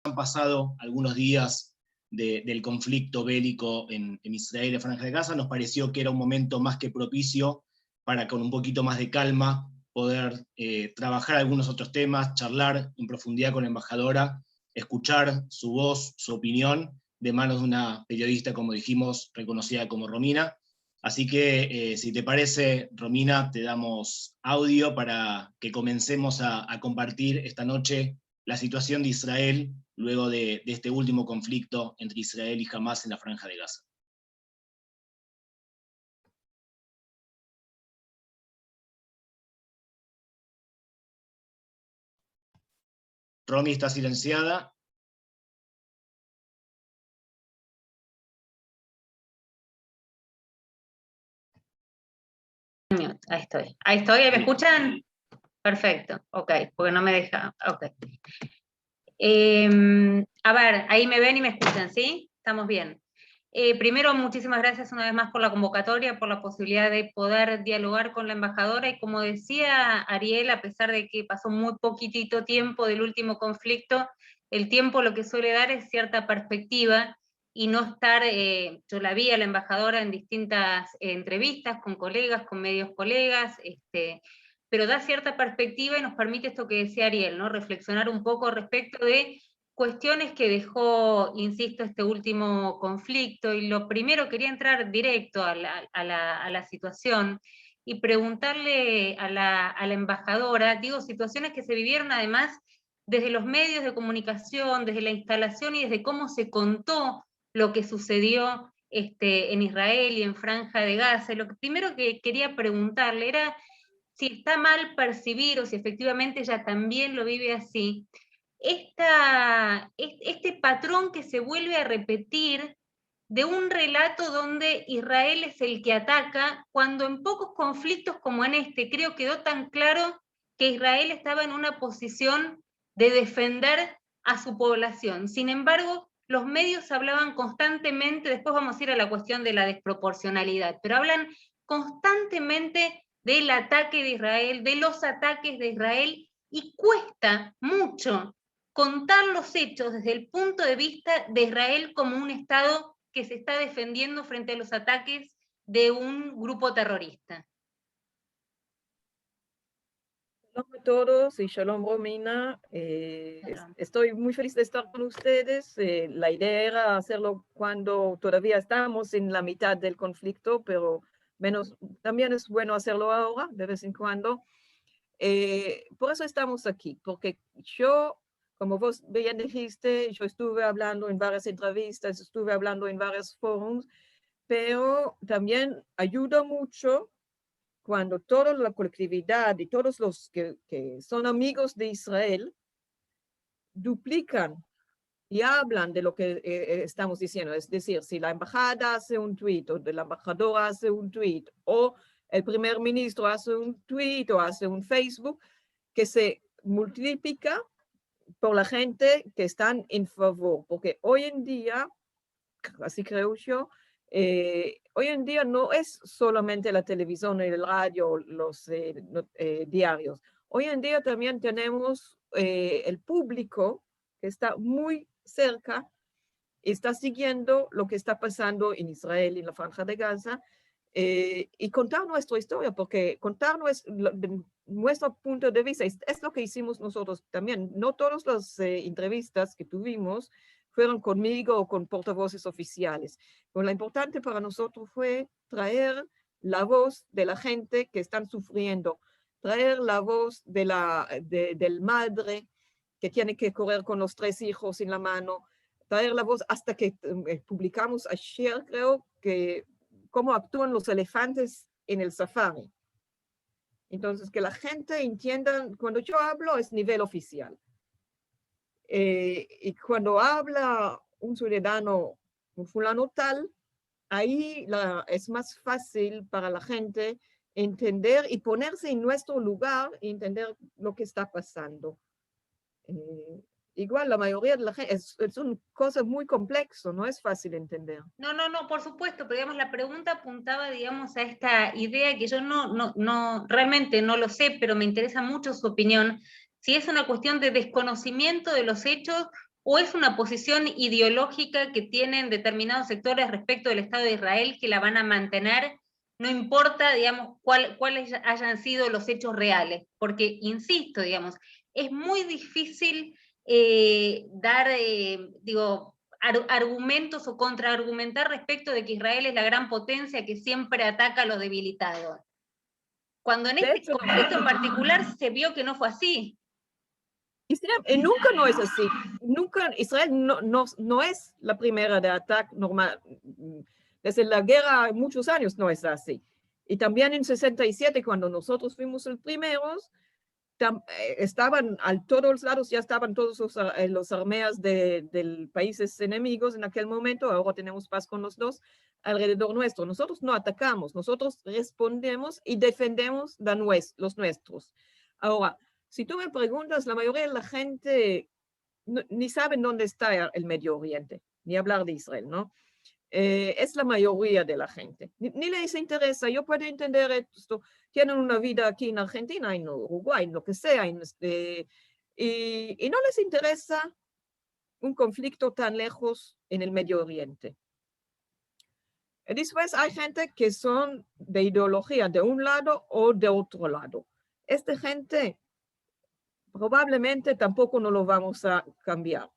han pasado algunos días del conflicto bélico en Israel y la Franja de Gaza, nos pareció que era un momento más que propicio para, con un poquito más de calma, poder trabajar algunos otros temas, charlar en profundidad con la embajadora, escuchar su voz, su opinión, de manos de una periodista, como dijimos, reconocida como Romina. Así que, si te parece, Romina, te damos audio para que comencemos a compartir esta noche la situación de Israel luego de este último conflicto entre Israel y Hamás en la Franja de Gaza. Romy está silenciada. Ahí estoy, ¿me escuchan? Perfecto, ok, porque no me deja, ok. A ver, ahí me ven y me escuchan, ¿sí? Estamos bien. Primero, muchísimas gracias una vez más por la convocatoria, por la posibilidad de poder dialogar con la embajadora, y como decía Ariel, a pesar de que pasó muy poquitito tiempo del último conflicto, el tiempo lo que suele dar es cierta perspectiva, y no estar, yo la vi a la embajadora en distintas entrevistas con colegas, con medios colegas, pero da cierta perspectiva y nos permite esto que decía Ariel, ¿no? Reflexionar un poco respecto de cuestiones que dejó, insisto, este último conflicto. Y lo primero, quería entrar directo a la situación y preguntarle a la embajadora, digo, situaciones que se vivieron además desde los medios de comunicación, desde la instalación y desde cómo se contó lo que sucedió en Israel y en Franja de Gaza. Y lo primero que quería preguntarle era si está mal percibir o si efectivamente ella también lo vive así, este patrón que se vuelve a repetir de un relato donde Israel es el que ataca, cuando en pocos conflictos como en este creo quedó tan claro que Israel estaba en una posición de defender a su población. Sin embargo, los medios hablaban constantemente, después vamos a ir a la cuestión de la desproporcionalidad, pero hablan constantemente del ataque de Israel, de los ataques de Israel, y cuesta mucho contar los hechos desde el punto de vista de Israel como un Estado que se está defendiendo frente a los ataques de un grupo terrorista. Shalom a todos y shalom Romina. Estoy muy feliz de estar con ustedes. La idea era hacerlo cuando todavía estamos en la mitad del conflicto, pero también es bueno hacerlo ahora, de vez en cuando. Por eso estamos aquí, porque yo, como vos bien dijiste, yo estuve hablando en varias entrevistas, estuve hablando en varios foros, pero también ayuda mucho cuando toda la colectividad y todos los que son amigos de Israel duplican y hablan de lo que estamos diciendo. Es decir, si la embajada hace un tuit, o la embajadora hace un tuit, o el primer ministro hace un tuit o hace un Facebook, que se multiplica por la gente que están en favor. Porque hoy en día, así creo yo, hoy en día no es solamente la televisión, el radio, los diarios. Hoy en día también tenemos el público que está muy cerca, está siguiendo lo que está pasando en Israel, en la Franja de Gaza, y contar nuestra historia, porque contar nuestro punto de vista es lo que hicimos nosotros también. No todas las entrevistas que tuvimos fueron conmigo o con portavoces oficiales. Pero lo importante para nosotros fue traer la voz de la gente que están sufriendo, traer la voz del madre que tiene que correr con los 3 hijos en la mano, traer la voz hasta que publicamos ayer, creo, que cómo actúan los elefantes en el safari. Entonces, que la gente entienda, cuando yo hablo es nivel oficial. Y cuando habla un ciudadano, un fulano tal, ahí es más fácil para la gente entender y ponerse en nuestro lugar y entender lo que está pasando. Igual la mayoría de la gente, es una cosa muy compleja, no es fácil entender. No, por supuesto, pero digamos, la pregunta apuntaba, digamos, a esta idea que yo realmente no lo sé, pero me interesa mucho su opinión, si es una cuestión de desconocimiento de los hechos ¿O es una posición ideológica que tienen determinados sectores respecto del Estado de Israel que la van a mantener, no importa, digamos, cuáles hayan sido los hechos reales? Porque, insisto, digamos, es muy difícil dar, argumentos o contraargumentar respecto de que Israel es la gran potencia que siempre ataca a los debilitados. Cuando en De este hecho, conflicto en particular se vio que no fue así. Israel, nunca no es así. Nunca, Israel no es la primera de ataque normal. Desde la guerra, muchos años no es así. Y también en 67, cuando nosotros fuimos los primeros, estaban a todos lados, ya estaban todos los armeas de países enemigos en aquel momento. Ahora tenemos paz con los dos alrededor nuestro. Nosotros no atacamos, nosotros respondemos y defendemos los nuestros. Ahora, si tú me preguntas, la mayoría de la gente ni saben dónde está el Medio Oriente, ni hablar de Israel, ¿no? Es la mayoría de la gente. Ni les interesa. Yo puedo entender esto. Tienen una vida aquí en Argentina, en Uruguay, en lo que sea, y no les interesa un conflicto tan lejos en el Medio Oriente. Y después hay gente que son de ideología de un lado o de otro lado. Esta gente probablemente tampoco no lo vamos a cambiar.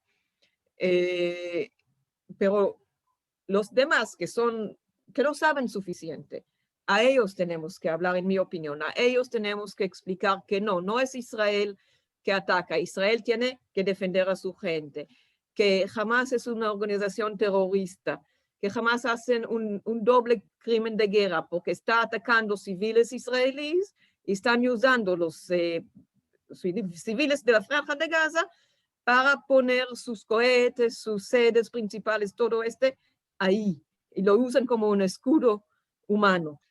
Pero los demás que no saben suficiente, a ellos tenemos que hablar, en mi opinión, a ellos tenemos que explicar que no es Israel que ataca, Israel tiene que defender a su gente, que jamás es una organización terrorista, que jamás hacen un doble crimen de guerra porque está atacando civiles israelíes y están usando los civiles de la Franja de Gaza para poner sus cohetes, sus sedes principales, todo ahí, y lo usan como un escudo humano.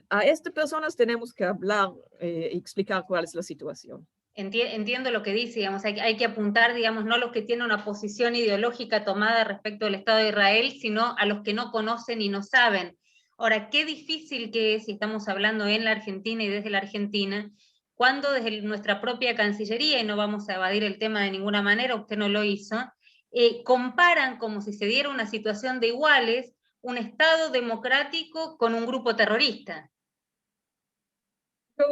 A estas personas tenemos que hablar y explicar cuál es la situación. Entiendo lo que dice, digamos, hay que apuntar, digamos, no a los que tienen una posición ideológica tomada respecto al Estado de Israel, sino a los que no conocen y no saben. Ahora, qué difícil que es, si estamos hablando en la Argentina y desde la Argentina, cuando desde nuestra propia Cancillería, y no vamos a evadir el tema de ninguna manera, usted no lo hizo, comparan como si se diera una situación de iguales, un Estado democrático con un grupo terrorista. Yo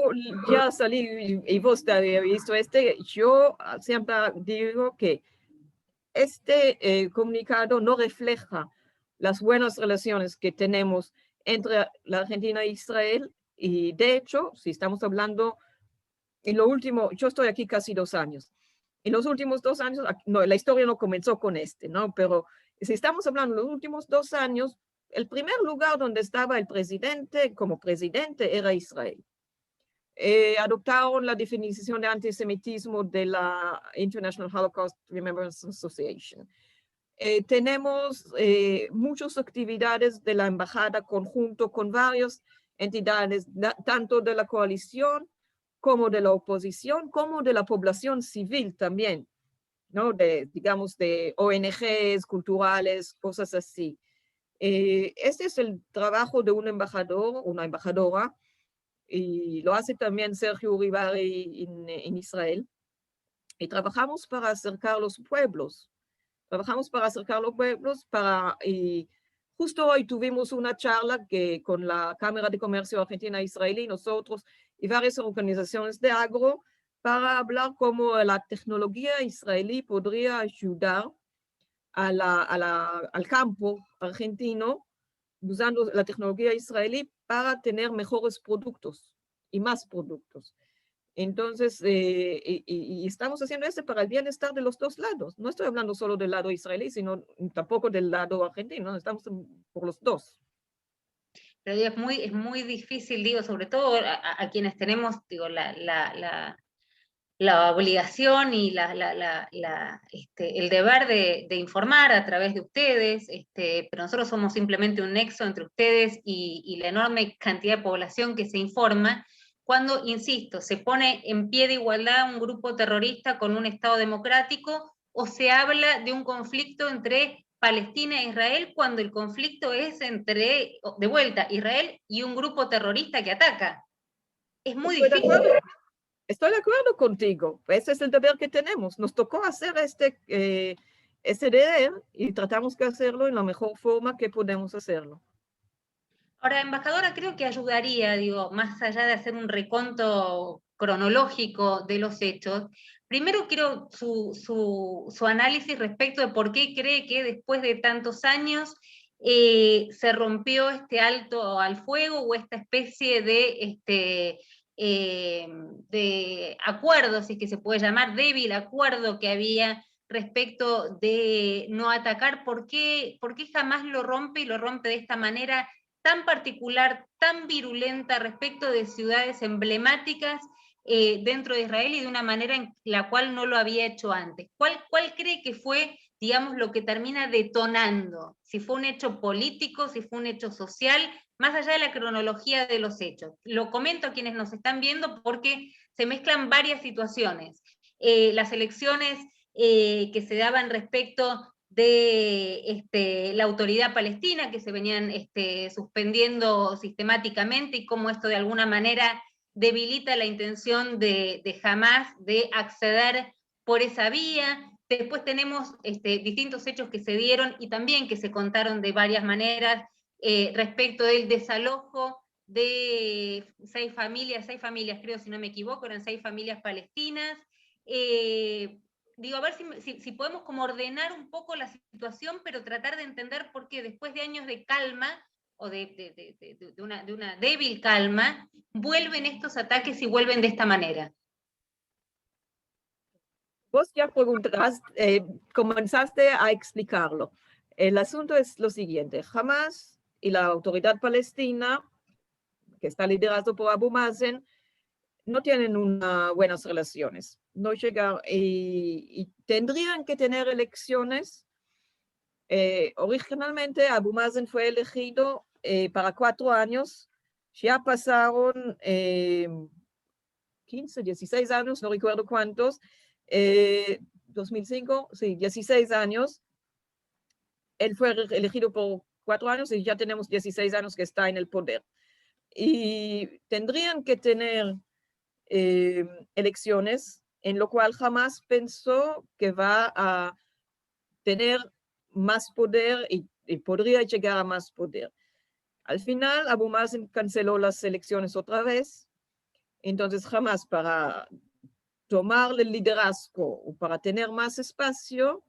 ya salí y vos te había visto yo siempre digo que comunicado no refleja las buenas relaciones que tenemos entre la Argentina e Israel, y de hecho, si estamos hablando en lo último, yo estoy aquí casi 2 años, en los últimos 2 años, no, la historia no comenzó con ¿no? Pero si estamos hablando de los últimos 2 años, el primer lugar donde estaba el presidente como presidente era Israel. Adoptaron la definición de antisemitismo de la International Holocaust Remembrance Association. Tenemos muchas actividades de la embajada conjunto con varias entidades, tanto de la coalición como de la oposición, como de la población civil también, ¿no? Digamos, de ONGs culturales, cosas así. Este es el trabajo de un embajador, una embajadora, y lo hace también Sergio Uribarri en Israel. Y trabajamos para acercar los pueblos. Y justo hoy tuvimos una charla con la Cámara de Comercio Argentina-Israelí, nosotros y varias organizaciones de agro, para hablar cómo la tecnología israelí podría ayudar al campo argentino, usando la tecnología israelí para tener mejores productos y más productos. Entonces, y estamos haciendo esto para el bienestar de los dos lados. No estoy hablando solo del lado israelí, sino tampoco del lado argentino. Estamos por los dos. Pero digo, es muy difícil, digo, sobre todo a quienes tenemos, digo, la obligación y el deber de informar a través de ustedes, pero nosotros somos simplemente un nexo entre ustedes y la enorme cantidad de población que se informa, cuando, insisto, se pone en pie de igualdad un grupo terrorista con un Estado democrático, o se habla de un conflicto entre Palestina e Israel, cuando el conflicto es entre, de vuelta, Israel y un grupo terrorista que ataca. Es muy difícil. Estoy de acuerdo contigo. Ese es el deber que tenemos. Nos tocó hacer ese deber y tratamos de hacerlo en la mejor forma que podemos hacerlo. Ahora, embajadora, creo que ayudaría, digo, más allá de hacer un reconto cronológico de los hechos, primero quiero su análisis respecto de por qué cree que después de tantos años se rompió este alto al fuego o esta especie de acuerdo, si es que se puede llamar débil acuerdo que había respecto de no atacar. ¿Por qué jamás lo rompe y lo rompe de esta manera tan particular, tan virulenta respecto de ciudades emblemáticas dentro de Israel y de una manera en la cual no lo había hecho antes? ¿Cuál cree que fue, digamos, lo que termina detonando? Si fue un hecho político, si fue un hecho social, más allá de la cronología de los hechos. Lo comento a quienes nos están viendo porque se mezclan varias situaciones. Las elecciones que se daban respecto de la autoridad palestina, que se venían suspendiendo sistemáticamente, y cómo esto de alguna manera debilita la intención de Hamás de acceder por esa vía. Después tenemos distintos hechos que se dieron y también que se contaron de varias maneras respecto del desalojo de 6 familias, creo, si no me equivoco, eran 6 familias palestinas. Digo, a ver si podemos como ordenar un poco la situación, pero tratar de entender por qué después de años de calma, o de una débil calma, vuelven estos ataques y vuelven de esta manera. Vos ya comenzaste a explicarlo. El asunto es lo siguiente: Hamás y la autoridad palestina, que está liderado por Abu Mazen, no tienen buenas relaciones. No llegan y tendrían que tener elecciones. Originalmente Abu Mazen fue elegido para 4 años. Ya pasaron 15, 16 años, no recuerdo cuántos. 2005, sí, 16 años. Él fue elegido por 4 años y ya tenemos 16 años que está en el poder. Y tendrían que tener elecciones, en lo cual jamás pensó que va a tener más poder y podría llegar a más poder. Al final, Abu Mazen canceló las elecciones otra vez. Entonces, jamás, para tomar el liderazgo o para tener más espacio,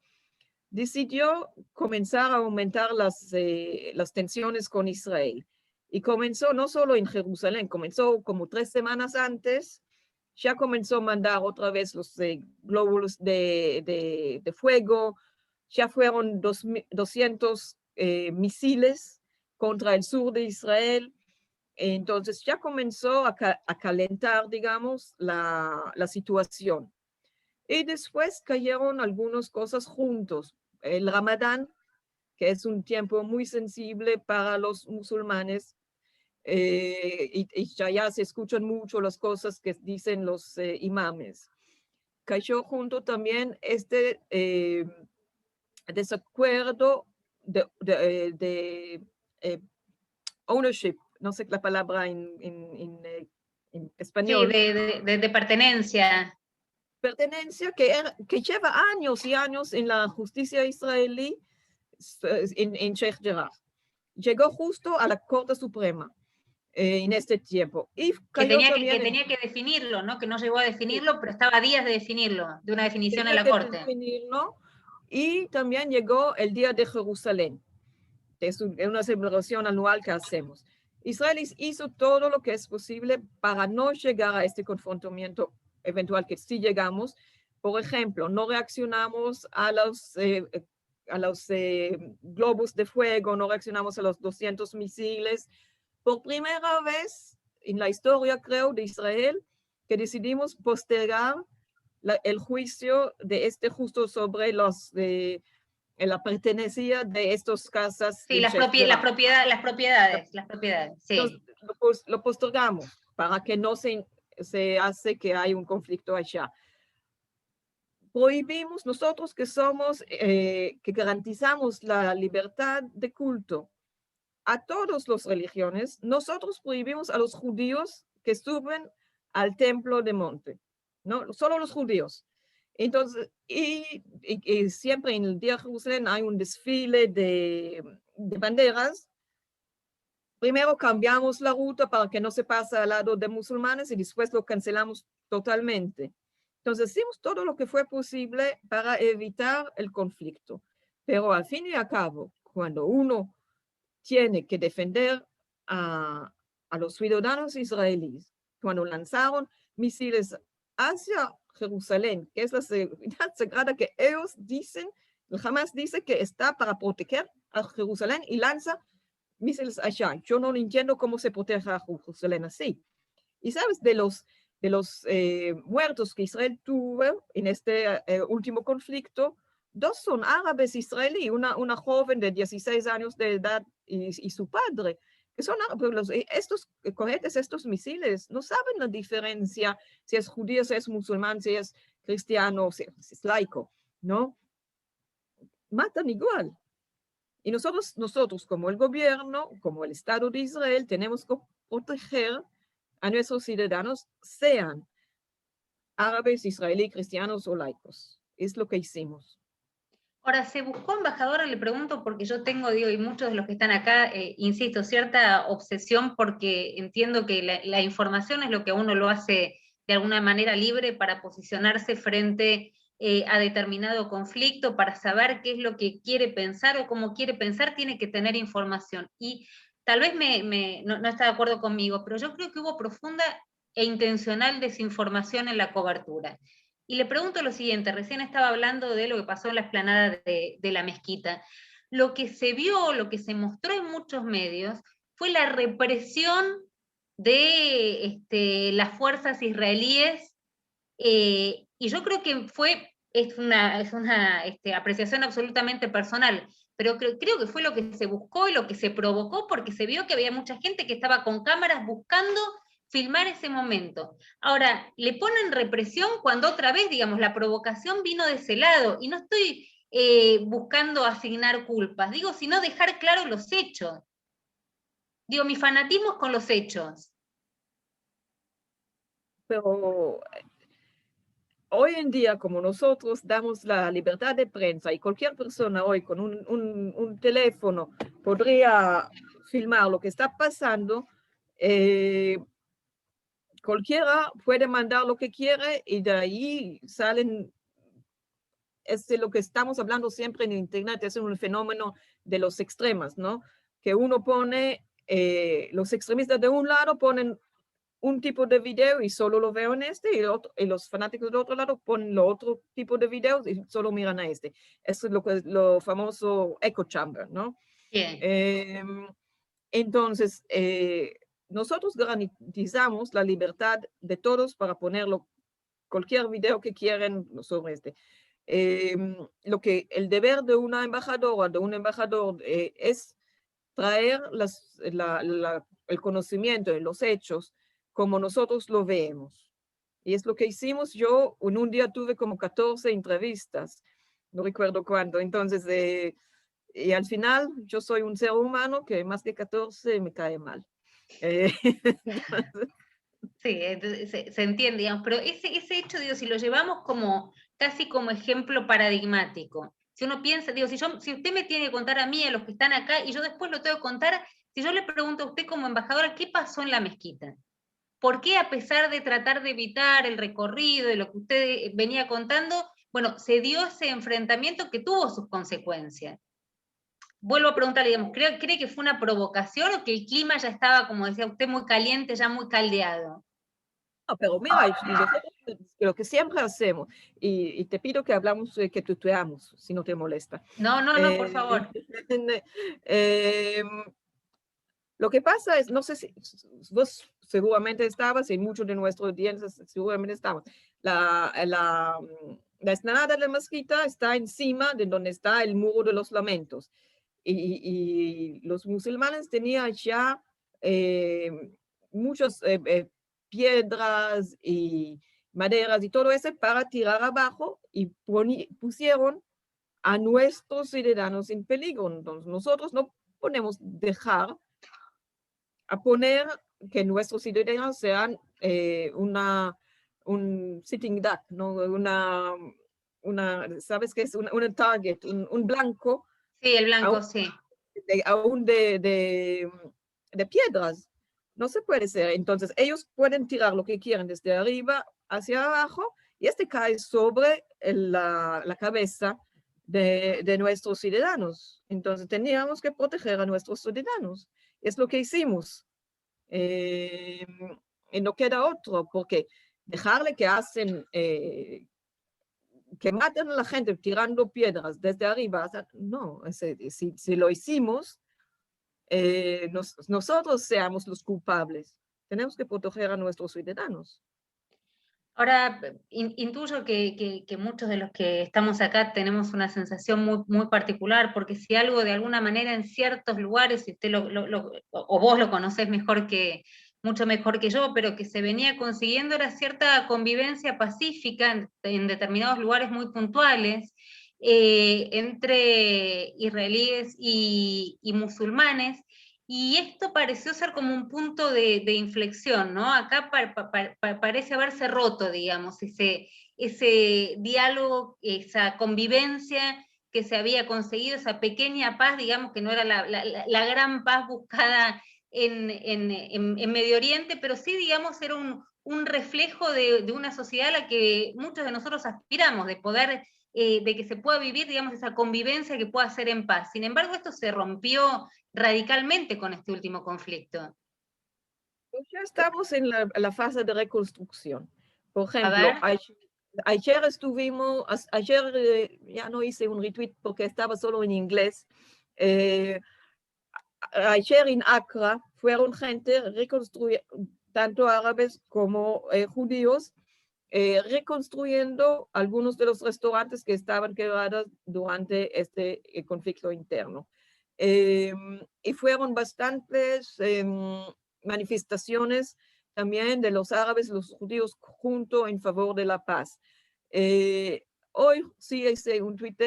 decidió comenzar a aumentar las tensiones con Israel. Y comenzó no solo en Jerusalén, comenzó como 3 semanas antes. Ya comenzó a mandar otra vez los glóbulos de fuego. Ya fueron 200 misiles contra el sur de Israel. Entonces ya comenzó a calentar, digamos, la situación. Y después cayeron algunas cosas juntos. El Ramadán, que es un tiempo muy sensible para los musulmanes, y ya se escuchan mucho las cosas que dicen los imames. Cayó junto también este desacuerdo de ownership, no sé la palabra en español. Sí, de pertenencia. Pertenencia que lleva años y años en la justicia israelí en Sheikh Jarrah. Llegó justo a la Corte Suprema en este tiempo. Y que tenía que definirlo, ¿no? Que no llegó a definirlo, sí, pero estaba a días de definirlo, de una definición en la Corte. Definirlo, y también llegó el Día de Jerusalén. Es una celebración anual que hacemos. Israel hizo todo lo que es posible para no llegar a este confrontamiento eventual que sí llegamos. Por ejemplo, no reaccionamos a los globos de fuego, no reaccionamos a los 200 misiles. Por primera vez en la historia, creo, de Israel, que decidimos postergar el juicio de justo sobre la pertenencia de estas casas. Sí, las propiedades, sí. Entonces, lo postergamos para que no se hace que hay un conflicto allá. Prohibimos nosotros que somos, que garantizamos la libertad de culto a todas las religiones. Nosotros prohibimos a los judíos que suben al templo de monte. ¿no? Solo los judíos. Entonces, y siempre en el día de Jerusalén hay un desfile de banderas. Primero cambiamos la ruta para que no se pase al lado de musulmanes y después lo cancelamos totalmente. Entonces hicimos todo lo que fue posible para evitar el conflicto. Pero al fin y al cabo, cuando uno tiene que defender a los ciudadanos israelíes, cuando lanzaron misiles hacia Jerusalén, que es la seguridad sagrada que ellos dicen, el Hamas dice que está para proteger a Jerusalén y lanza misiles allá. Yo no entiendo cómo se protege a Jerusalén así. Y sabes, de los muertos que Israel tuvo en este último conflicto, 2 son árabes israelíes, una joven de 16 años de edad y su padre, que son árabes. Estos cohetes, estos misiles, no saben la diferencia si es judío, si es musulmán, si es cristiano, si es laico, ¿no? Matan igual. Y nosotros como el gobierno, como el Estado de Israel, tenemos que proteger a nuestros ciudadanos, sean árabes, israelíes, cristianos o laicos. Es lo que hicimos. Ahora, ¿se buscó embajadora? Le pregunto porque yo tengo, digo, y muchos de los que están acá, insisto, cierta obsesión porque entiendo que la información es lo que a uno lo hace de alguna manera libre para posicionarse frente a determinado conflicto, para saber qué es lo que quiere pensar o cómo quiere pensar, tiene que tener información. Y tal vez no está de acuerdo conmigo, pero yo creo que hubo profunda e intencional desinformación en la cobertura. Y le pregunto lo siguiente, recién estaba hablando de lo que pasó en la explanada de la mezquita. Lo que se vio, lo que se mostró en muchos medios, fue la represión de las fuerzas israelíes, y yo creo que es una apreciación absolutamente personal, pero creo que fue lo que se buscó y lo que se provocó, porque se vio que había mucha gente que estaba con cámaras buscando filmar ese momento. Ahora, le ponen represión cuando otra vez, digamos, la provocación vino de ese lado, y no estoy buscando asignar culpas, digo, sino dejar claros los hechos. Digo, mi fanatismo es con los hechos. Pero hoy en día, como nosotros damos la libertad de prensa y cualquier persona hoy con un teléfono podría filmar lo que está pasando, cualquiera puede mandar lo que quiere y de ahí salen, es de lo que estamos hablando siempre en Internet, es un fenómeno de los extremos, ¿no? Que uno pone, los extremistas de un lado ponen un tipo de video y solo lo veo en este, y los fanáticos del otro lado ponen lo otro tipo de videos y solo miran a este. Eso es lo famoso echo chamber, ¿no? Bien. Entonces, nosotros garantizamos la libertad de todos para ponerlo cualquier video que quieran sobre este. Lo que el deber de una embajadora, de un embajador, es traer el conocimiento de los hechos como nosotros lo vemos. Y es lo que hicimos. Yo en un día tuve como 14 entrevistas, no recuerdo cuánto. Entonces, y al final yo soy un ser humano que más que 14 me cae mal. Sí, se entiende, digamos, pero ese hecho, digo, si lo llevamos como casi como ejemplo paradigmático, si uno piensa, digo, si usted me tiene que contar a mí, a los que están acá, y yo después lo tengo que contar, si yo le pregunto a usted como embajadora, ¿qué pasó en la mezquita? ¿Por qué, a pesar de tratar de evitar el recorrido de lo que usted venía contando, bueno, se dio ese enfrentamiento que tuvo sus consecuencias? Vuelvo a preguntarle, digamos, ¿cree que fue una provocación o que el clima ya estaba, como decía usted, muy caliente, ya muy caldeado? No, pero mira, lo que siempre hacemos, y te pido que hablamos, que tuteamos, si no te molesta. No, por favor. Lo que pasa es, no sé si vos seguramente estabas, y muchos de nuestros audiencias seguramente estaban, la explanada de la mezquita está encima de donde está el muro de los lamentos. Y los musulmanes tenían ya muchas piedras y maderas y todo eso para tirar abajo, y pusieron a nuestros ciudadanos en peligro. Entonces nosotros no podemos dejar a poner que nuestros ciudadanos sean un sitting duck, ¿no? ¿Sabes qué es? Una target, un blanco. Sí, el blanco, sí. Aún de piedras. No se puede ser. Entonces, ellos pueden tirar lo que quieran desde arriba hacia abajo y cae sobre la cabeza de nuestros ciudadanos. Entonces, teníamos que proteger a nuestros ciudadanos. Es lo que hicimos. Y no queda otro, porque dejarle que que maten a la gente tirando piedras desde arriba, no, si lo hicimos, nosotros seamos los culpables. Tenemos que proteger a nuestros ciudadanos. Ahora, intuyo que muchos de los que estamos acá tenemos una sensación muy particular, porque si algo de alguna manera en ciertos lugares, si usted o vos lo conocés mucho mejor que yo, pero que se venía consiguiendo era cierta convivencia pacífica en determinados lugares muy puntuales, entre israelíes y musulmanes. Y esto pareció ser como un punto de inflexión, ¿no? Acá parece haberse roto, digamos, ese diálogo, esa convivencia que se había conseguido, esa pequeña paz, digamos, que no era la gran paz buscada en Medio Oriente, pero sí, digamos, era un reflejo de una sociedad a la que muchos de nosotros aspiramos, de poder, de que se pueda vivir, digamos, esa convivencia que pueda ser en paz. Sin embargo, esto se rompió radicalmente con este último conflicto. Pues ya estamos en la fase de reconstrucción. Por A ejemplo, ver. ayer ya no hice un retweet porque estaba solo en inglés. Ayer en Accra fueron gente tanto árabes como judíos, reconstruyendo algunos de los restaurantes que estaban quebrados durante este conflicto interno. Y fueron bastantes manifestaciones también de los árabes, los judíos juntos en favor de la paz. Hoy sí hice un tuit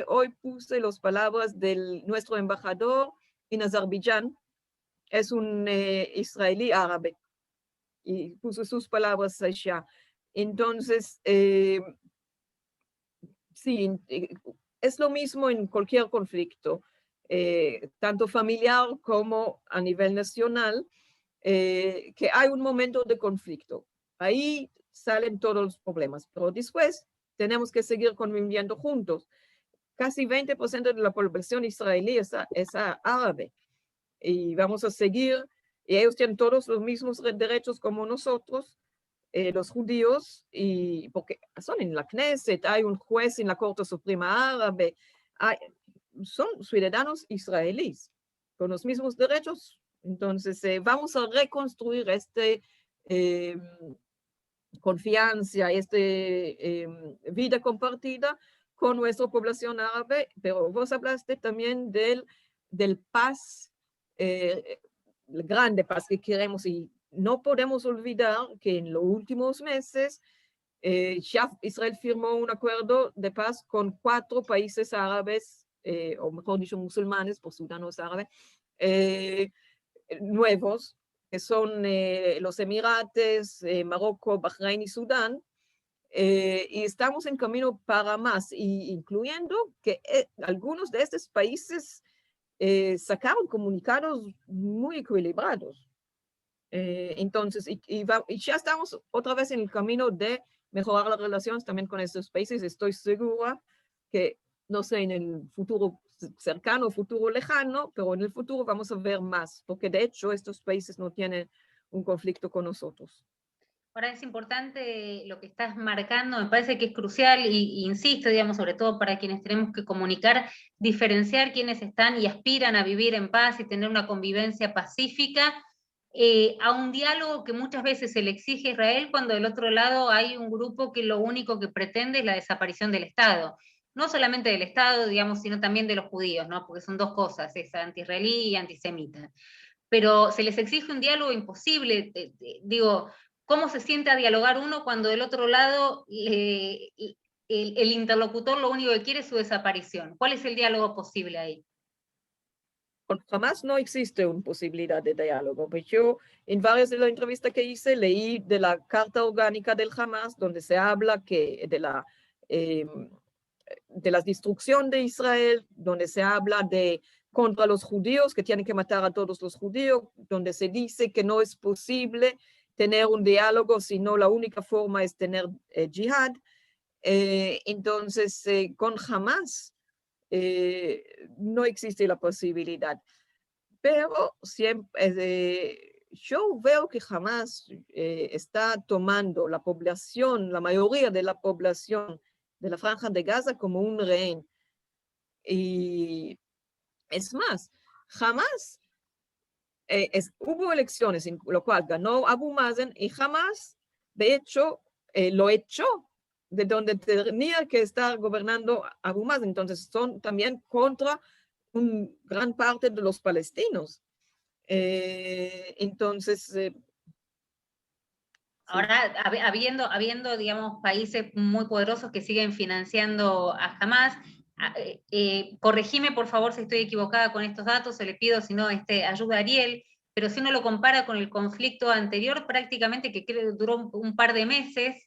hoy puse las palabras de nuestro embajador en Azerbaiyán, es un israelí árabe, y puso sus palabras allá. Entonces, sí, es lo mismo en cualquier conflicto, tanto familiar como a nivel nacional, que hay un momento de conflicto. Ahí salen todos los problemas, pero después tenemos que seguir conviviendo juntos. Casi 20% de la población israelí es árabe y vamos a seguir, y ellos tienen todos los mismos derechos como nosotros, los judíos, y porque son en la Knesset, hay un juez en la Corte Suprema Árabe, son ciudadanos israelíes con los mismos derechos. Entonces vamos a reconstruir confianza, vida compartida con nuestra población árabe, pero vos hablaste también del paz, el grande paz que queremos, y no podemos olvidar que en los últimos meses ya Israel firmó un acuerdo de paz con 4 países árabes, o mejor dicho, musulmanes, por ciudadanos árabes, nuevos, que son los Emirates, Marruecos, Bahrein y Sudán, y estamos en camino para más, incluyendo que algunos de estos países sacaron comunicados muy equilibrados. Entonces, y ya estamos otra vez en el camino de mejorar las relaciones también con estos países. Estoy segura que, no sé, en el futuro cercano, futuro lejano, pero en el futuro vamos a ver más, porque de hecho estos países no tienen un conflicto con nosotros. Ahora es importante lo que estás marcando, me parece que es crucial, y insisto, digamos, sobre todo para quienes tenemos que comunicar, diferenciar quienes están y aspiran a vivir en paz y tener una convivencia pacífica, a un diálogo que muchas veces se le exige a Israel cuando del otro lado hay un grupo que lo único que pretende es la desaparición del Estado. No solamente del Estado, digamos, sino también de los judíos, ¿no? Porque son dos cosas, es anti-israelí y antisemita. Pero se les exige un diálogo imposible, digo, ¿cómo se siente a dialogar uno cuando del otro lado el interlocutor lo único que quiere es su desaparición? ¿Cuál es el diálogo posible ahí? Jamás no existe una posibilidad de diálogo. Pues yo, en varias de las entrevistas que hice, leí de la Carta Orgánica del Hamas, donde se habla de la destrucción de Israel, donde se habla de contra los judíos, que tienen que matar a todos los judíos, donde se dice que no es posible tener un diálogo, sino la única forma es tener yihad. Entonces, con Hamas no existe la posibilidad. Pero siempre, yo veo que Hamas está tomando la población, la mayoría de la población de la Franja de Gaza como un rehén. Y es más, jamás hubo elecciones en lo cual ganó Abu Mazen y jamás, de hecho, lo echó de donde tenía que estar gobernando Abu Mazen. Entonces son también contra una gran parte de los palestinos. Entonces, Ahora, habiendo, digamos, países muy poderosos que siguen financiando a Hamas, corregime por favor si estoy equivocada con estos datos, se le pido, si no, ayuda a Ariel, pero si uno lo compara con el conflicto anterior, prácticamente que creo que duró un par de meses,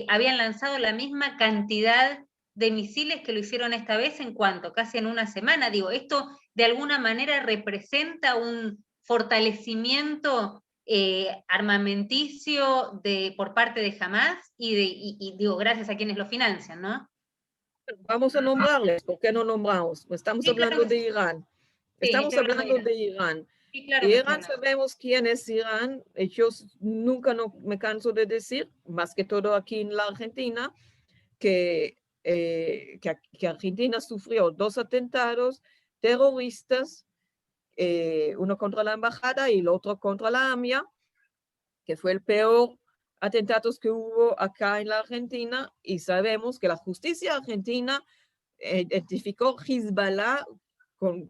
habían lanzado la misma cantidad de misiles que lo hicieron esta vez en cuanto, casi en una semana. Digo, esto de alguna manera representa un fortalecimiento armamenticio por parte de Hamas y digo, gracias a quienes lo financian, ¿no? vamos a nombrarles, ¿por qué no nombramos? Estamos hablando de Irán. Estamos hablando de Irán. Sí, claro Irán, sabemos quién es Irán. Ellos nunca no me canso de decir, más que todo aquí en la Argentina, que Argentina sufrió 2 atentados terroristas, uno contra la embajada y el otro contra la AMIA, que fue el peor atentados que hubo acá en la Argentina, y sabemos que la justicia argentina identificó Hezbollah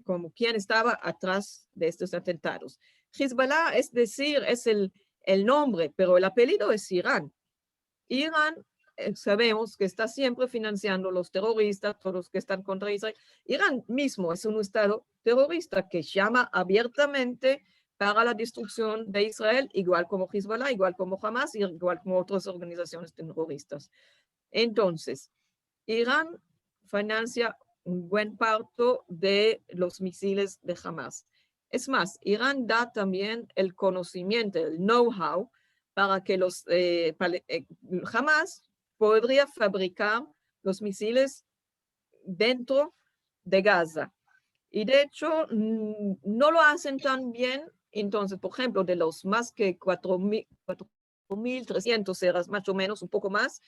como quien estaba atrás de estos atentados. Hezbollah, es decir, es el nombre, pero el apellido es Irán. Irán sabemos que está siempre financiando los terroristas, todos los que están contra Israel. Irán mismo es un estado terrorista que llama abiertamente para la destrucción de Israel, igual como Hezbollah, igual como Hamas, igual como otras organizaciones terroristas. Entonces, Irán financia un buen parte de los misiles de Hamas. Es más, Irán da también el conocimiento, el know-how, para que Hamas podría fabricar los misiles dentro de Gaza. Y de hecho, no lo hacen tan bien. Entonces, por ejemplo, de los más que 4.300 eras, más o menos, un poco más,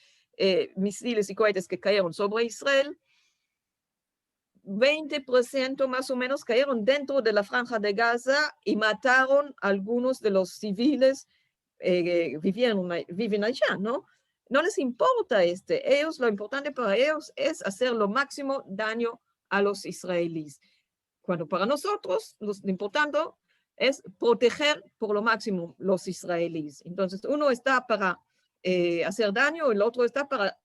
misiles y cohetes que cayeron sobre Israel, 20% más o menos cayeron dentro de la Franja de Gaza y mataron a algunos de los civiles viven allá, ¿no? No les importa ellos, lo importante para ellos es hacer lo máximo daño a los israelíes. Cuando para nosotros lo importante es proteger por lo máximo los israelíes. Entonces uno está para hacer daño, el otro está para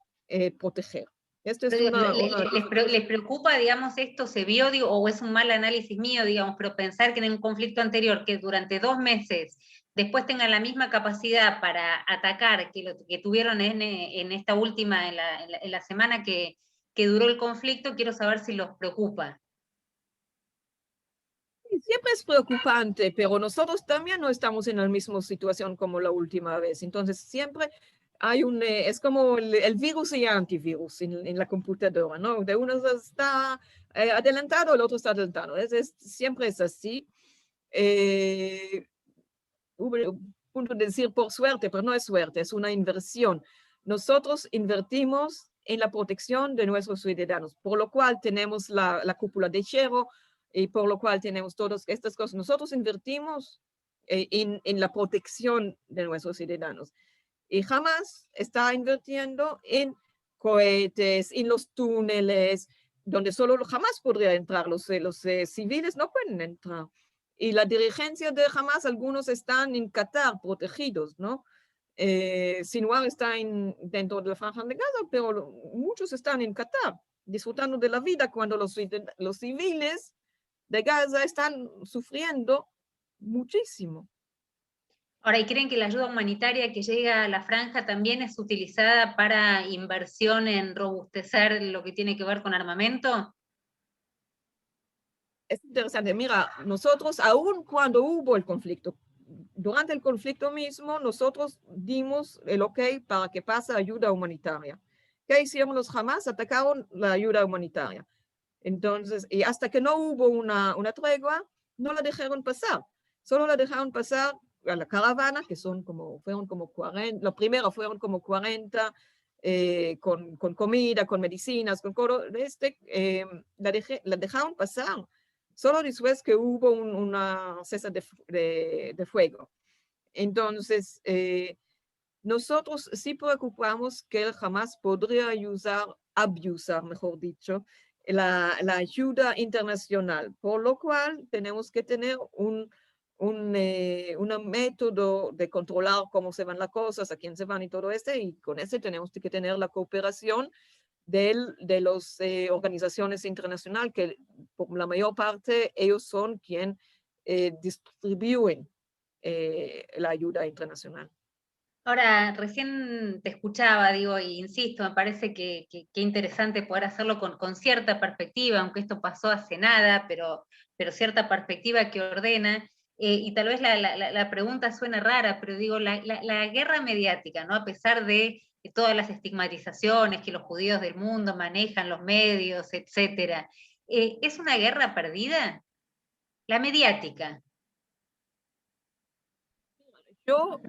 proteger. Esto es ¿Les preocupa, digamos, esto se vio, digo, o es un mal análisis mío, digamos, pero pensar que en un conflicto anterior, que durante 2 meses después tengan la misma capacidad para atacar que tuvieron en esta última, en la semana que duró el conflicto, quiero saber si los preocupa. Siempre es preocupante, pero nosotros también no estamos en la misma situación como la última vez. Entonces, siempre hay es como el virus y el antivirus en la computadora, ¿no? De uno está adelantado, el otro está adelantado. Siempre es así. Punto de decir por suerte, pero no es suerte, es una inversión. Nosotros invertimos en la protección de nuestros ciudadanos, por lo cual tenemos la cúpula de hierro y por lo cual tenemos todas estas cosas. Nosotros invertimos en la protección de nuestros ciudadanos y jamás está invirtiendo en cohetes, en los túneles, donde solo jamás podría entrar, los civiles no pueden entrar. Y la dirigencia de Hamas, algunos están en Qatar protegidos, ¿no? Sinwar está dentro de la Franja de Gaza, pero muchos están en Qatar, disfrutando de la vida cuando los civiles de Gaza están sufriendo muchísimo. Ahora, ¿y creen que la ayuda humanitaria que llega a la franja también es utilizada para inversión en robustecer lo que tiene que ver con armamento? Es interesante, mira, nosotros, aun cuando hubo el conflicto, durante el conflicto mismo, nosotros dimos el ok para que pase ayuda humanitaria. ¿Qué hicieron los Hamas? Atacaron la ayuda humanitaria. Entonces, y hasta que no hubo una tregua, no la dejaron pasar. Solo la dejaron pasar a la caravana, que fueron como 40, lo primero fueron como 40, con comida, con medicinas, con todo, la dejaron pasar solo después que hubo una cesa de fuego. Entonces, nosotros sí preocupamos que él jamás podría abusar, mejor dicho, la ayuda internacional, por lo cual tenemos que tener un método de controlar cómo se van las cosas, a quién se van y todo esto, y con ese tenemos que tener la cooperación de las organizaciones internacionales, que por la mayor parte ellos son quienes distribuyen la ayuda internacional. Ahora, recién te escuchaba, digo, e insisto, me parece que interesante poder hacerlo con cierta perspectiva, aunque esto pasó hace nada, pero cierta perspectiva que ordena. Y tal vez la pregunta suena rara, pero digo, la guerra mediática, ¿no? A pesar de todas las estigmatizaciones que los judíos del mundo manejan, los medios, etcétera, ¿es una guerra perdida? La mediática. Yo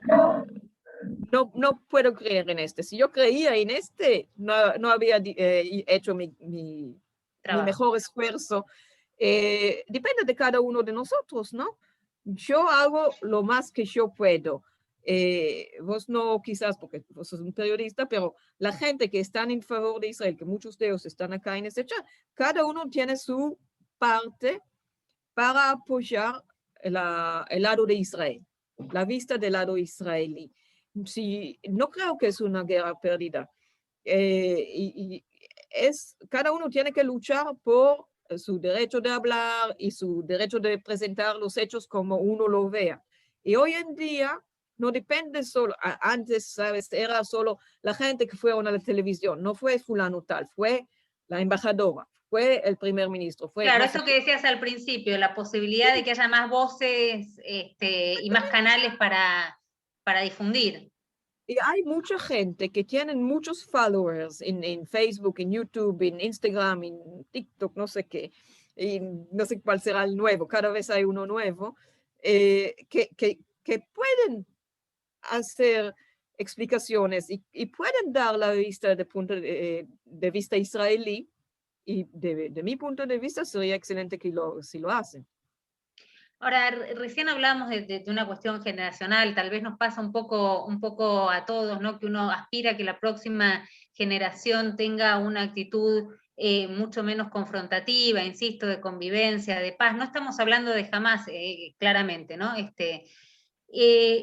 no puedo creer en este. Si yo creía en este, no había hecho mi mejor esfuerzo. Depende de cada uno de nosotros, ¿no? Yo hago lo más que yo puedo. Vos no quizás porque vos sos un periodista, pero la gente que está en favor de Israel, que muchos de ellos están acá en este chat, cada uno tiene su parte para apoyar el lado de Israel, la vista del lado israelí. Sí, no creo que es una guerra perdida. Cada uno tiene que luchar por su derecho de hablar y su derecho de presentar los hechos como uno lo vea. Y hoy en día no depende solo, antes, ¿sabes? Era solo la gente que fue a la televisión, no fue fulano tal, fue la embajadora, fue el primer ministro. Claro, eso que decías al principio, la posibilidad de que haya más voces y más canales para difundir. Y hay mucha gente que tienen muchos followers en Facebook, en YouTube, en Instagram, en TikTok, no sé qué, y no sé cuál será el nuevo, cada vez hay uno nuevo, que pueden hacer explicaciones y pueden dar la vista de punto de vista israelí, y de mi punto de vista sería excelente que si lo hacen. Ahora, recién hablamos de una cuestión generacional, tal vez nos pasa un poco a todos, ¿no? Que uno aspira a que la próxima generación tenga una actitud mucho menos confrontativa, insisto, de convivencia, de paz. No estamos hablando de jamás, claramente, ¿no?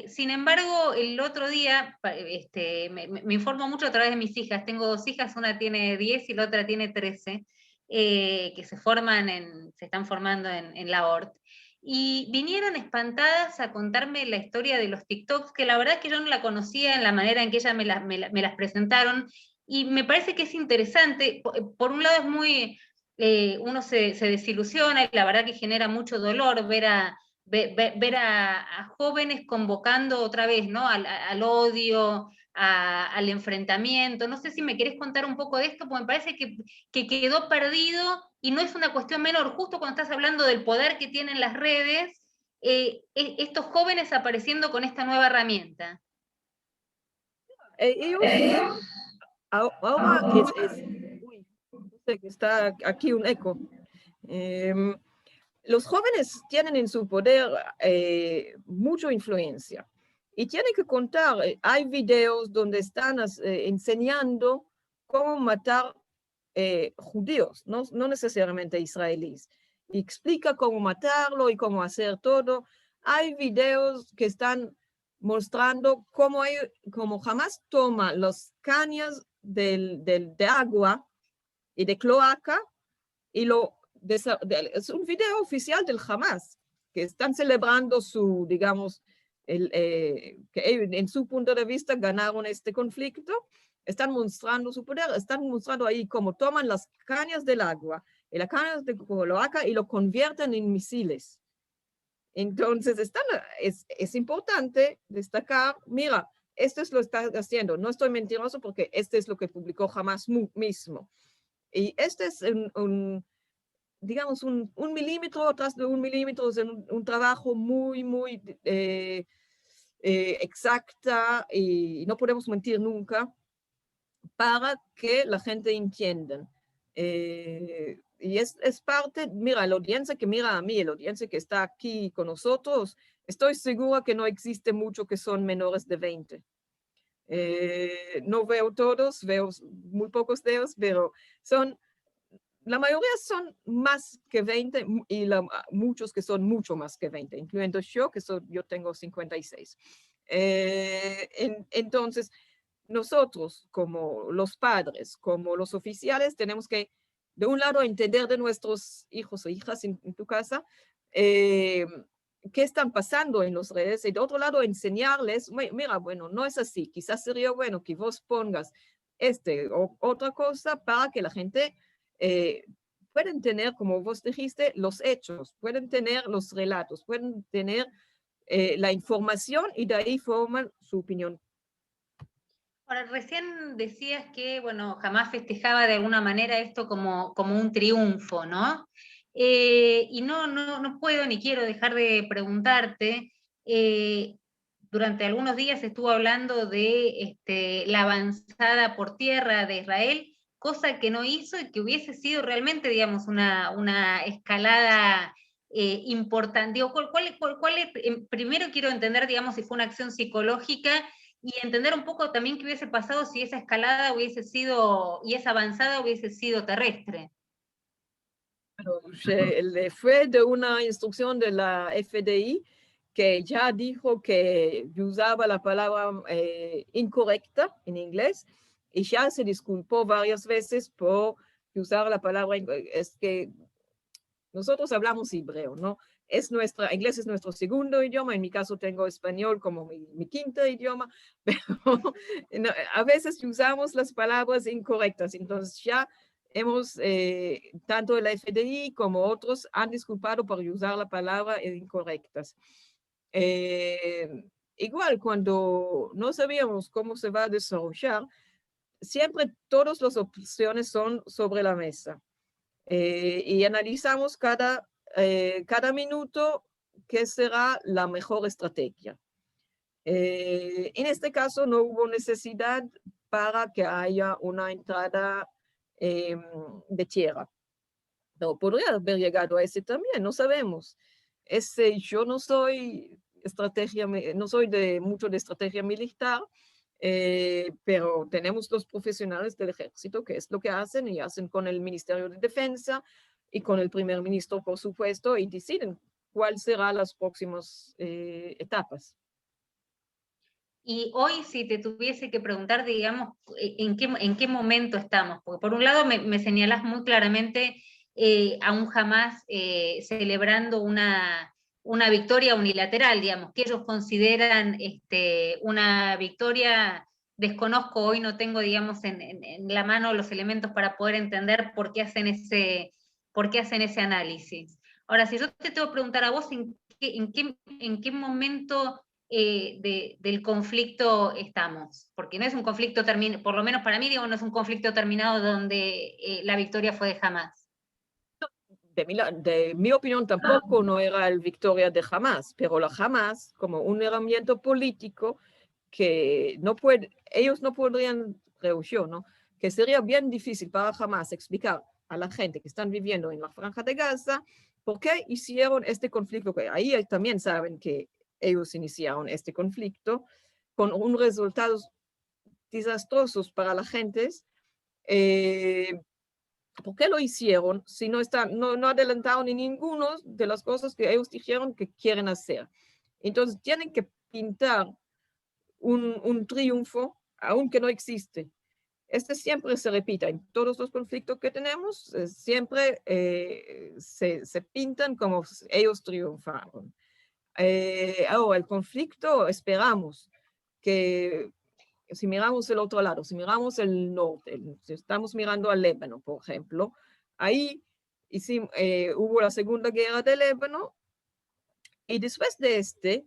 Sin embargo, el otro día, me informo mucho a través de mis hijas. Tengo 2 hijas, una tiene 10 y la otra tiene 13, que se están formando en la ORT. Y vinieron espantadas a contarme la historia de los TikToks, que la verdad es que yo no la conocía en la manera en que ellas me las presentaron, y me parece que es interesante. Por un lado es muy, uno se desilusiona, y la verdad que genera mucho dolor ver a jóvenes convocando otra vez, ¿no? Al odio, al enfrentamiento. No sé si me querés contar un poco de esto, porque me parece que quedó perdido, y no es una cuestión menor. Justo cuando estás hablando del poder que tienen las redes, estos jóvenes apareciendo con esta nueva herramienta. Ahora uy, no sé, está aquí un eco. Los jóvenes tienen en su poder mucha influencia y tienen que contar. Hay videos donde están enseñando cómo matar judíos, no necesariamente israelíes. Y explica cómo matarlo y cómo hacer todo. Hay videos que están mostrando cómo jamás toma los caños de agua y de cloaca y lo es un video oficial del Hamas, que están celebrando su, digamos, que en su punto de vista ganaron este conflicto, están mostrando su poder, están mostrando ahí cómo toman las cañas del agua y las cañas de cloaca y lo convierten en misiles. Entonces, es importante destacar, mira, esto es lo que está haciendo, no estoy mentiroso porque este es lo que publicó Hamas mismo. Y este es digamos, un milímetro atrás de un milímetro, es un trabajo muy, muy exacta y no podemos mentir nunca para que la gente entienda. Y es parte, mira, la audiencia que mira a mí, la audiencia que está aquí con nosotros, estoy segura que no existe mucho que son menores de 20. No veo todos, veo muy pocos de ellos, pero la mayoría son más que 20 y muchos que son mucho más que 20, incluyendo yo, yo tengo 56. Entonces, nosotros como los padres, como los oficiales, tenemos que, de un lado, entender de nuestros hijos o hijas en tu casa, qué están pasando en las redes, y de otro lado, enseñarles, mira, bueno, no es así, quizás sería bueno que vos pongas o otra cosa para que la gente pueden tener, como vos dijiste, los hechos, pueden tener los relatos, pueden tener la información y de ahí forman su opinión. Ahora, recién decías que, bueno, Hamas festejaba de alguna manera esto como un triunfo, ¿no? Y no puedo ni quiero dejar de preguntarte, durante algunos días estuvo hablando de la avanzada por tierra de Israel, cosa que no hizo y que hubiese sido realmente, digamos, una escalada importante. Digo, primero quiero entender, digamos, si fue una acción psicológica y entender un poco también qué hubiese pasado si esa escalada hubiese sido, y esa avanzada hubiese sido terrestre. Fue de una instrucción de la FDI que ya dijo que usaba la palabra incorrecta en inglés y ya se disculpó varias veces por usar la palabra, es que nosotros hablamos hebreo, ¿no? Inglés es nuestro segundo idioma, en mi caso tengo español como mi quinto idioma, pero a veces usamos las palabras incorrectas, entonces ya tanto la FDI como otros han disculpado por usar la palabra incorrectas. Igual cuando no sabíamos cómo se va a desarrollar, siempre todas las opciones son sobre la mesa. Y analizamos cada minuto qué será la mejor estrategia. En este caso no hubo necesidad para que haya una entrada de tierra. Pero podría haber llegado a ese también, no sabemos. Yo no soy mucho de estrategia militar, pero tenemos los profesionales del ejército, que es lo que hacen, y hacen con el Ministerio de Defensa y con el primer ministro, por supuesto, y deciden cuáles serán las próximas etapas. Y hoy, si te tuviese que preguntar, digamos, ¿en qué momento estamos? Porque por un lado me señalás muy claramente a un Hamas celebrando una victoria unilateral, digamos, que ellos consideran una victoria. Desconozco, hoy no tengo, digamos, en la mano los elementos para poder entender por qué hacen ese análisis. Ahora, si yo te tengo que preguntar a vos, ¿en qué momento del conflicto estamos? Porque no es un conflicto terminado, por lo menos para mí, digo, no es un conflicto terminado donde la victoria fue de Hamas. De mi opinión tampoco no era la victoria de Hamas, pero la Hamas como un herramienta político que ellos no podrían, creo yo, ¿no? Que sería bien difícil para Hamas explicar a la gente que están viviendo en la Franja de Gaza por qué hicieron este conflicto, que ahí también saben que ellos iniciaron este conflicto con un resultados desastrosos para la gente. ¿Por qué lo hicieron si no adelantaron ni ninguna de las cosas que ellos dijeron que quieren hacer? Entonces tienen que pintar un triunfo, aunque no existe. Este siempre se repite en todos los conflictos que tenemos, siempre se pintan como ellos triunfaron. Ahora, el conflicto, esperamos que si miramos el otro lado, si miramos el norte, si estamos mirando al Líbano, por ejemplo, ahí hubo la Segunda Guerra del Líbano y después de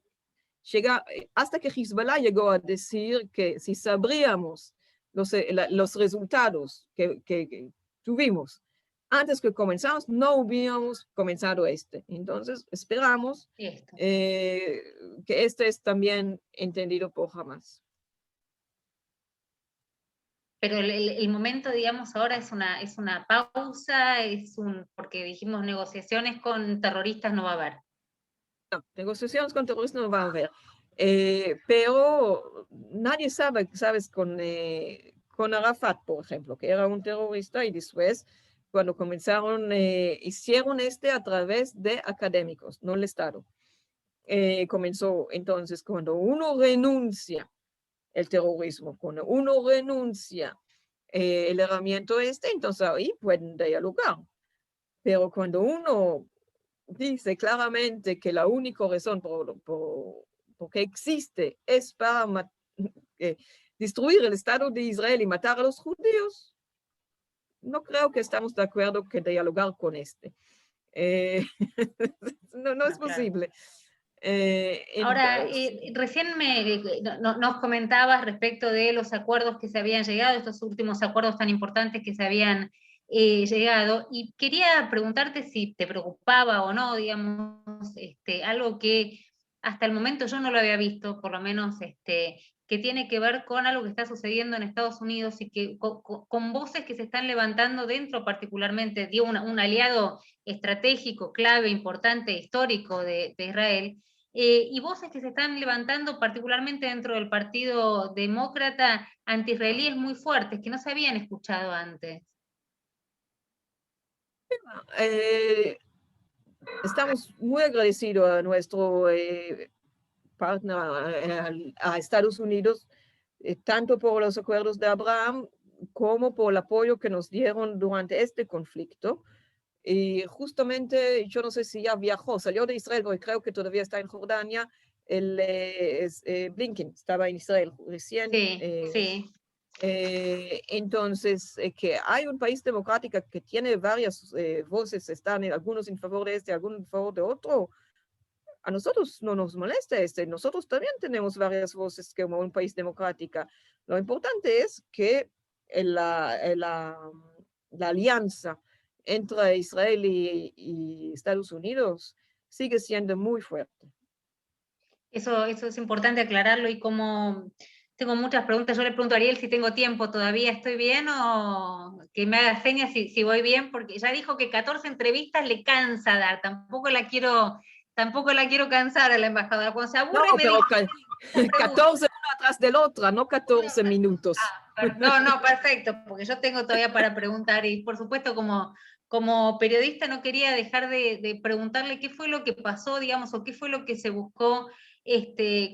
hasta que Hezbollah llegó a decir que si sabríamos los resultados que tuvimos antes que comenzamos, no hubiéramos comenzado Entonces, esperamos que este es también entendido por Hamas. Pero el momento, digamos, ahora es una pausa, porque dijimos negociaciones con terroristas no va a haber. No, negociaciones con terroristas no va a haber. Pero nadie sabe, ¿sabes? Con Arafat, por ejemplo, que era un terrorista y después, cuando comenzaron, hicieron a través de académicos, no el Estado. Comenzó entonces cuando uno renuncia el terrorismo, cuando uno renuncia el herramienta entonces ahí pueden dialogar. Pero cuando uno dice claramente que la única razón por que existe es para destruir el Estado de Israel y matar a los judíos, no creo que estamos de acuerdo que dialogar con no es posible. Ahora, recién nos comentabas respecto de los acuerdos que se habían llegado, estos últimos acuerdos tan importantes que se habían llegado, y quería preguntarte si te preocupaba o no, digamos, algo que hasta el momento yo no lo había visto, por lo menos que tiene que ver con algo que está sucediendo en Estados Unidos y que con voces que se están levantando dentro particularmente de un aliado estratégico, clave, importante, histórico de Israel, y voces que se están levantando particularmente dentro del Partido Demócrata anti-israelíes muy fuertes, que no se habían escuchado antes. Estamos muy agradecidos a nuestro partner, a Estados Unidos, tanto por los acuerdos de Abraham como por el apoyo que nos dieron durante este conflicto. Y justamente, yo no sé si ya salió de Israel, porque creo que todavía está en Jordania, Blinken estaba en Israel recién. Sí. Entonces, que hay un país democrático que tiene varias voces, están algunos en favor de algunos en favor de otro. A nosotros no nos molesta nosotros también tenemos varias voces como un país democrático. Lo importante es que la alianza entre Israel y Estados Unidos sigue siendo muy fuerte. Eso es importante aclararlo, y como tengo muchas preguntas, yo le pregunto a Ariel si tengo tiempo todavía, ¿estoy bien? O que me haga señas si voy bien, porque ya dijo que 14 entrevistas le cansa dar, tampoco la quiero cansar a la embajadora. Cuando se aburre no, me pero dice 14 una atrás del otro, no 14 minutos. No, perfecto, porque yo tengo todavía para preguntar, y por supuesto como periodista no quería dejar de preguntarle qué fue lo que pasó, digamos, o qué fue lo que se buscó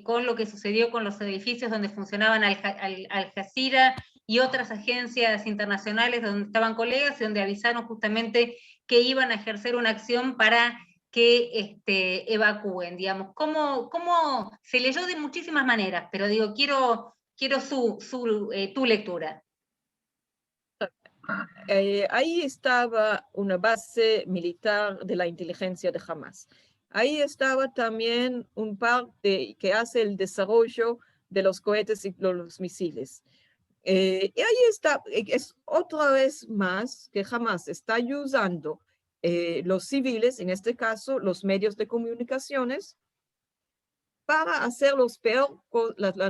con lo que sucedió con los edificios donde funcionaban Al Jazeera y otras agencias internacionales donde estaban colegas y donde avisaron justamente que iban a ejercer una acción para que evacúen, digamos. ¿Cómo se leyó de muchísimas maneras? Pero digo, quiero tu lectura. Ahí estaba una base militar de la inteligencia de Hamas. Ahí estaba también un parte que hace el desarrollo de los cohetes y los misiles. Y ahí está, es otra vez más que Hamas está usando los civiles, en este caso los medios de comunicaciones, para hacer las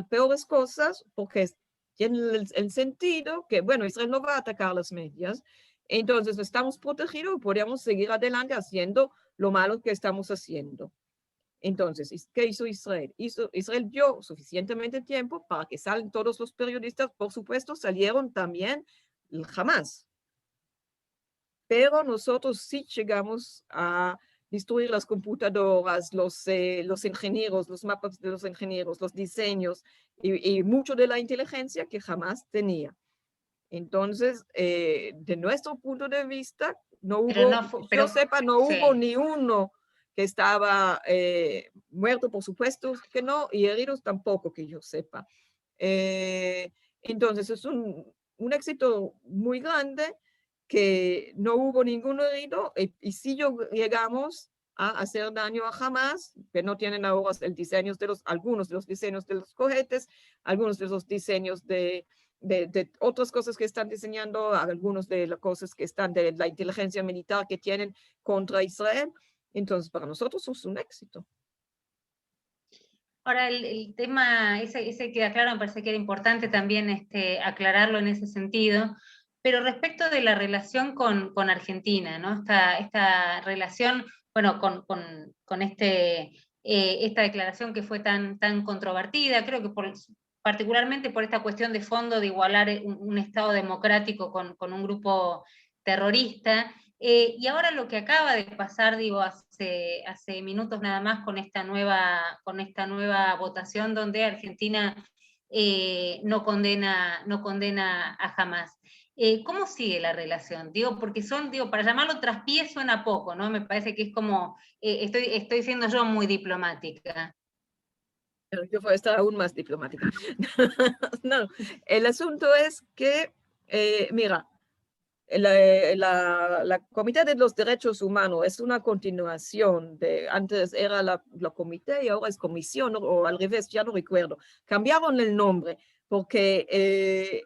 peores cosas, porque tiene el sentido que, bueno, Israel no va a atacar las medias, entonces estamos protegidos y podemos seguir adelante haciendo lo malo que estamos haciendo. Entonces, ¿qué hizo Israel? Israel dio suficientemente tiempo para que salgan todos los periodistas, por supuesto, salieron también Hamas. Pero nosotros sí llegamos a destruir las computadoras, los ingenieros, los mapas de los ingenieros, los diseños y mucho de la inteligencia que Hamas tenía. Entonces, de nuestro punto de vista, no Pero hubo, no fue, yo sepa, no hubo sí. ni uno que estaba muerto, por supuesto que no, y heridos tampoco, que yo sepa. Entonces, es un éxito muy grande que no hubo ningún herido, y si llegamos a hacer daño a Hamas, que no tienen ahora el diseño de algunos de los diseños de los cohetes, algunos de los diseños de otras cosas que están diseñando, algunos de las cosas que están de la inteligencia militar que tienen contra Israel. Entonces, para nosotros es un éxito. Ahora, el tema, ese queda claro, me parece que era importante también aclararlo en ese sentido, pero respecto de la relación con Argentina, ¿no? Esta relación, bueno, con esta declaración que fue tan controvertida, creo que particularmente por esta cuestión de fondo de igualar un Estado democrático con un grupo terrorista. Y ahora lo que acaba de pasar, digo, hace minutos nada más con esta nueva votación donde Argentina no condena a Hamas. ¿Cómo sigue la relación? Digo, porque para llamarlo traspié suena poco, ¿no? Me parece que es como, estoy siendo yo muy diplomática. Pero yo voy a estar aún más diplomática. No, el asunto es que, mira, la Comité de los Derechos Humanos es una continuación antes era la Comité y ahora es Comisión, o al revés, ya no recuerdo. Cambiaron el nombre porque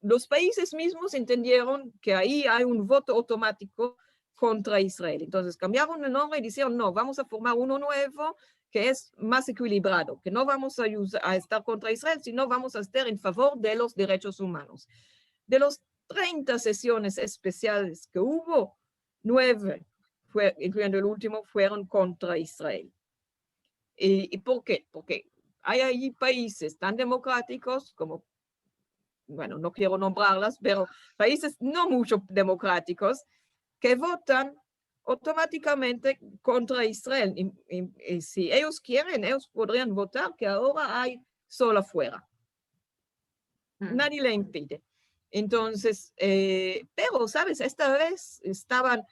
los países mismos entendieron que ahí hay un voto automático contra Israel. Entonces cambiaron el nombre y dijeron, no, vamos a formar uno nuevo que es más equilibrado, que no vamos a estar contra Israel, sino vamos a estar en favor de los derechos humanos. De los 30 sesiones especiales que hubo, 9, incluyendo el último, fueron contra Israel. ¿Y por qué? Porque hay ahí países tan democráticos como, bueno, no quiero nombrarlas, pero países no mucho democráticos que votan automáticamente contra Israel. Y si ellos quieren, ellos podrían votar que ahora hay sol afuera. Nadie le impide. Entonces, pero, ¿sabes? Esta vez estaban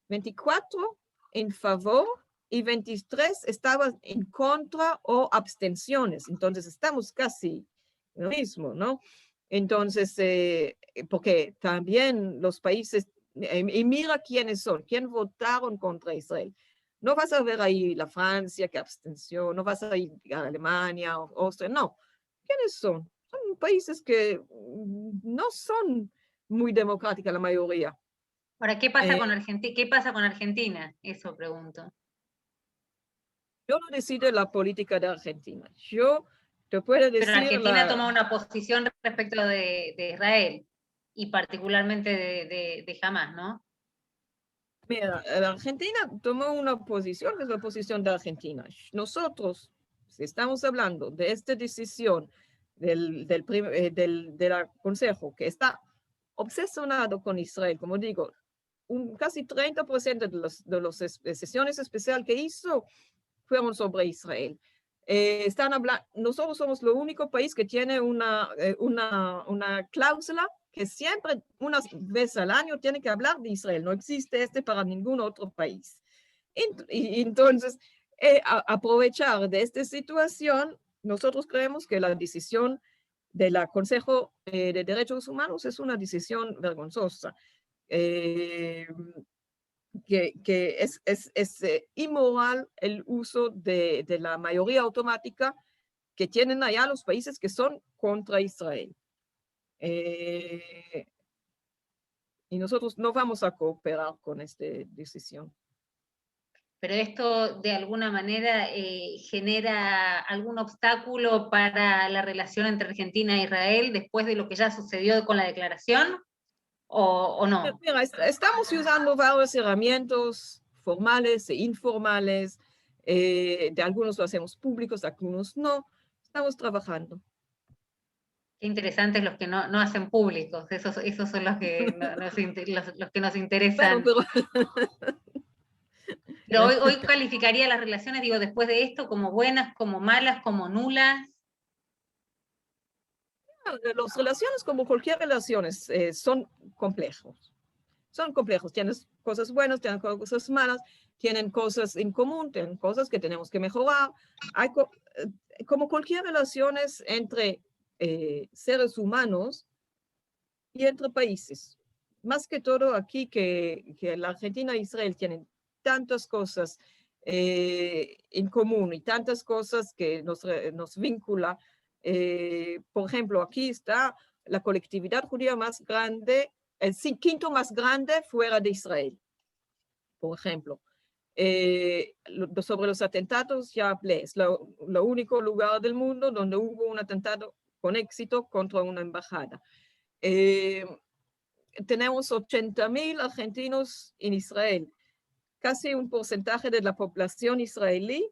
24 en favor y 23 estaban en contra o abstenciones. Entonces, estamos casi lo mismo, ¿no? Entonces, porque también los países, y mira quiénes son, quién votaron contra Israel. No vas a ver ahí la Francia que abstención, no vas a ir a Alemania o Austria, no. ¿Quiénes son? Son países que no son muy democráticas la mayoría. Ahora, ¿qué pasa con Argentina? ¿Qué pasa con Argentina? Eso pregunto. Yo no decido la política de Argentina. Yo te puedo decir... Pero Argentina toma una posición respecto de Israel y particularmente de Hamas, ¿no? Mira, Argentina tomó una posición que es la posición de Argentina. Nosotros, si estamos hablando de esta decisión del Consejo, que está obsesionado con Israel, como digo, casi 30% de las sesiones especiales que hizo fueron sobre Israel. Nosotros somos el único país que tiene una cláusula que siempre, una vez al año, tiene que hablar de Israel. No existe para ningún otro país. Entonces, aprovechar de esta situación, nosotros creemos que la decisión del Consejo de Derechos Humanos es una decisión vergonzosa. Que es inmoral el uso de la mayoría automática que tienen allá los países que son contra Israel. Y nosotros no vamos a cooperar con esta decisión. Pero esto de alguna manera genera algún obstáculo para la relación entre Argentina e Israel después de lo que ya sucedió con la declaración, o no. Mira, estamos usando varias herramientas formales e informales. De algunos lo hacemos públicos, de algunos no. Estamos trabajando. Qué interesantes los que no hacen públicos, esos son los que, los que nos interesan. Pero Pero hoy calificaría las relaciones, digo, después de esto, como buenas, como malas, como nulas. Las relaciones, como cualquier relaciones, son complejos. Son complejos, tienen cosas buenas, tienen cosas malas, tienen cosas en común, tienen cosas que tenemos que mejorar. Hay como cualquier relaciones entre seres humanos y entre países. Más que todo aquí que la Argentina e Israel tienen tantas cosas en común y tantas cosas que nos vincula. Por ejemplo, aquí está la colectividad judía más grande, el quinto más grande fuera de Israel, por ejemplo. Sobre los atentados ya hablé, es lo único lugar del mundo donde hubo un atentado con éxito contra una embajada. Tenemos 80.000 argentinos en Israel. Casi un porcentaje de la población israelí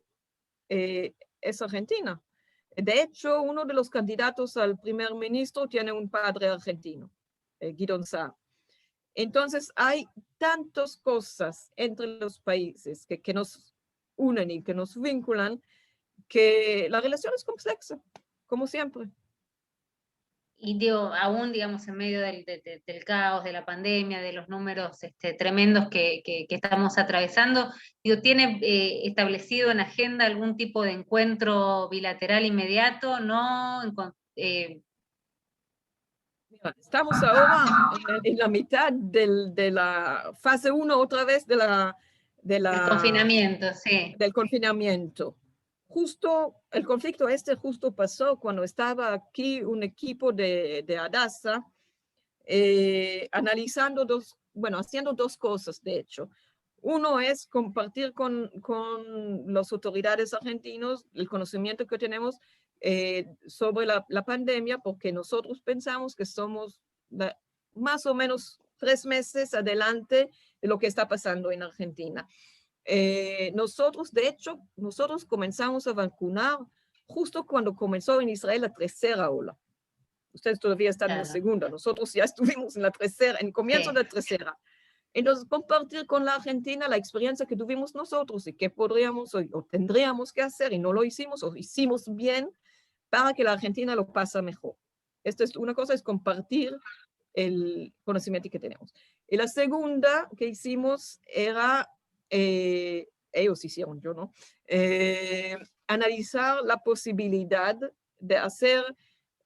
es argentina. De hecho, uno de los candidatos al primer ministro tiene un padre argentino, Guidón Saar. Entonces, hay tantas cosas entre los países que nos unen y que nos vinculan, que la relación es compleja, como siempre. Y digo, aún, digamos, en medio del caos, de la pandemia, de los números tremendos que estamos atravesando, digo, ¿tiene establecido en agenda algún tipo de encuentro bilateral inmediato? ¿No? Estamos ahora en la mitad de la fase 1 otra vez El confinamiento, sí. Del confinamiento. Justo, el conflicto justo pasó cuando estaba aquí un equipo de Hadassah analizando haciendo dos cosas, de hecho. Uno es compartir con las autoridades argentinos el conocimiento que tenemos sobre la pandemia, porque nosotros pensamos que somos más o menos 3 meses adelante de lo que está pasando en Argentina. Nosotros comenzamos a vacunar justo cuando comenzó en Israel la tercera ola. Ustedes todavía están en la segunda, nosotros ya estuvimos en la tercera, en el comienzo de la tercera. Entonces, compartir con la Argentina la experiencia que tuvimos nosotros y qué podríamos o tendríamos que hacer y no lo hicimos o hicimos bien para que la Argentina lo pase mejor. Esto es una cosa, es compartir el conocimiento que tenemos. Y la segunda que hicimos era, ellos hicieron, yo no, analizar la posibilidad de hacer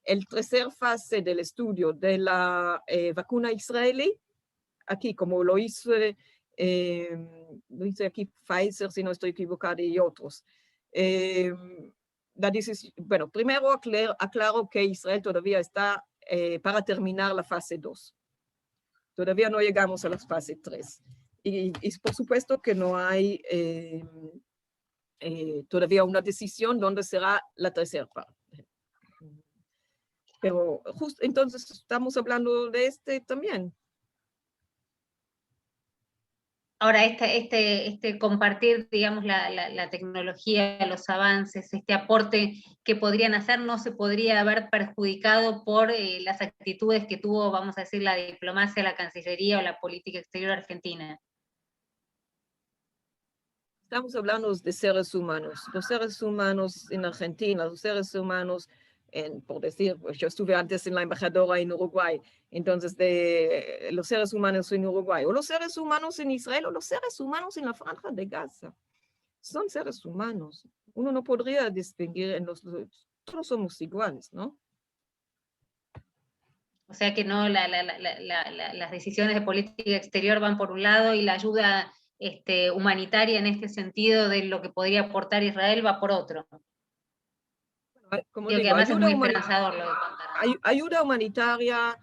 el tercer fase del estudio de la vacuna israelí, aquí como lo hice aquí Pfizer, si no estoy equivocada, y otros. Bueno, primero aclaro que Israel todavía está para terminar la fase 2. Todavía no llegamos a la fase 3. Y por supuesto que no hay todavía una decisión dónde será la tercera parte. Pero justo entonces estamos hablando de también. Ahora, compartir, digamos, la tecnología, los avances, este aporte que podrían hacer, no se podría haber perjudicado por las actitudes que tuvo, vamos a decir, la diplomacia, la Cancillería o la política exterior argentina. Estamos hablando de seres humanos. Los seres humanos en Argentina, los seres humanos por decir, pues yo estuve antes en la embajadora en Uruguay, entonces de los seres humanos en Uruguay, o los seres humanos en Israel, o los seres humanos en la Franja de Gaza. Son seres humanos. Uno no podría distinguir todos somos iguales, ¿no? O sea que no, las decisiones de política exterior van por un lado y la ayuda humanitaria en este sentido de lo que podría aportar Israel va por otro. Como digo, digo, que además es muy esperanzador lo que contaron. Ayuda humanitaria.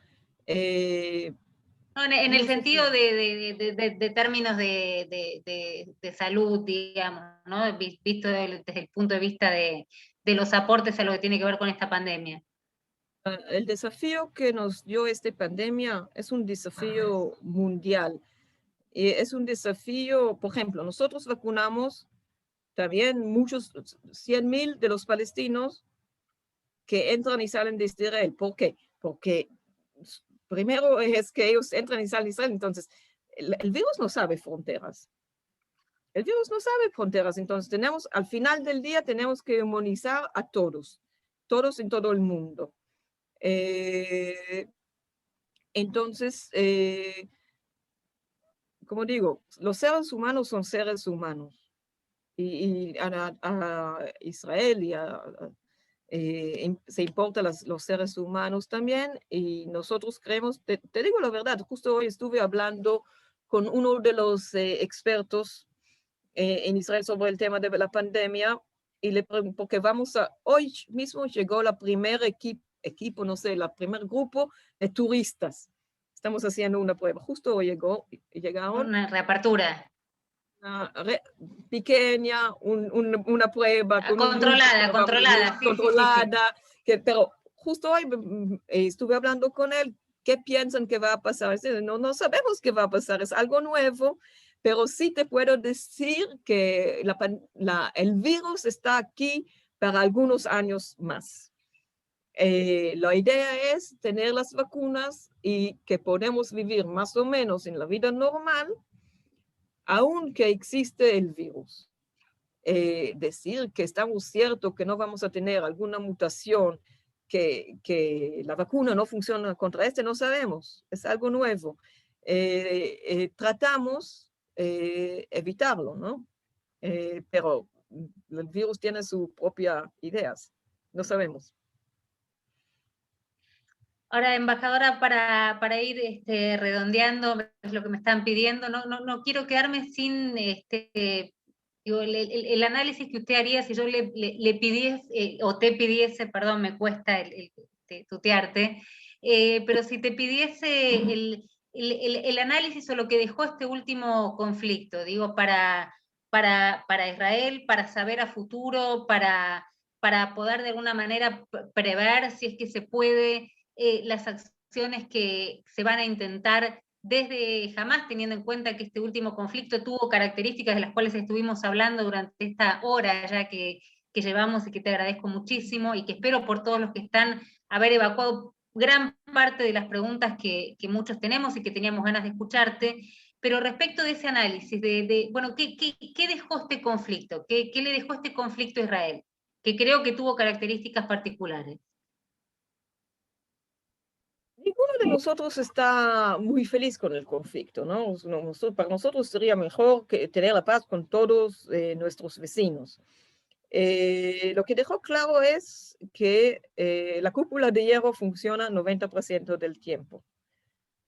No, en el sentido de términos de salud, digamos, ¿no? Visto desde el punto de vista de los aportes a lo que tiene que ver con esta pandemia. El desafío que nos dio esta pandemia es un desafío mundial. Y es un desafío, por ejemplo, nosotros vacunamos también 100.000 de los palestinos que entran y salen de Israel. ¿Por qué? Porque primero es que ellos entran y salen de Israel, entonces el virus no sabe fronteras. El virus no sabe fronteras, entonces al final del día tenemos que inmunizar a todos en todo el mundo. Entonces, como digo, los seres humanos son seres humanos. Y a Israel se importan los seres humanos también, y nosotros creemos, te digo la verdad, justo hoy estuve hablando con uno de los expertos en Israel sobre el tema de la pandemia, y porque hoy mismo llegó la primer equipo, no sé, la primer grupo de turistas. Estamos haciendo una prueba. Justo hoy llegaron. Una reapertura. Pequeña, una prueba con controlada, controlada, sí, controlada, sí. Pero justo hoy estuve hablando con él. ¿Qué piensan que va a pasar? No sabemos qué va a pasar, es algo nuevo, pero sí te puedo decir que el virus está aquí para algunos años más. La idea es tener las vacunas y que podemos vivir más o menos en la vida normal, aunque existe el virus. Decir que estamos ciertos que no vamos a tener alguna mutación, que la vacuna no funciona contra no sabemos, es algo nuevo. Tratamos evitarlo, ¿no? Pero el virus tiene sus propias ideas, no sabemos. Ahora, embajadora, para ir redondeando lo que me están pidiendo, no quiero quedarme sin el análisis que usted haría si yo le pidiese, o te pidiese, perdón, me cuesta tutearte, pero si te pidiese el análisis o lo que dejó este último conflicto, digo, para Israel, para saber a futuro, para poder de alguna manera prever si es que se puede las acciones que se van a intentar desde Hamás, teniendo en cuenta que este último conflicto tuvo características de las cuales estuvimos hablando durante esta hora ya que llevamos, y que te agradezco muchísimo, y que espero por todos los que están haber evacuado gran parte de las preguntas que muchos tenemos y que teníamos ganas de escucharte. Pero respecto de ese análisis, bueno, ¿qué dejó este conflicto? ¿Qué le dejó este conflicto a Israel? Que creo que tuvo características particulares. Ninguno de nosotros está muy feliz con el conflicto, ¿no? Para nosotros sería mejor tener la paz con todos nuestros vecinos. Lo que dejó claro es que la cúpula de hierro funciona 90% del tiempo.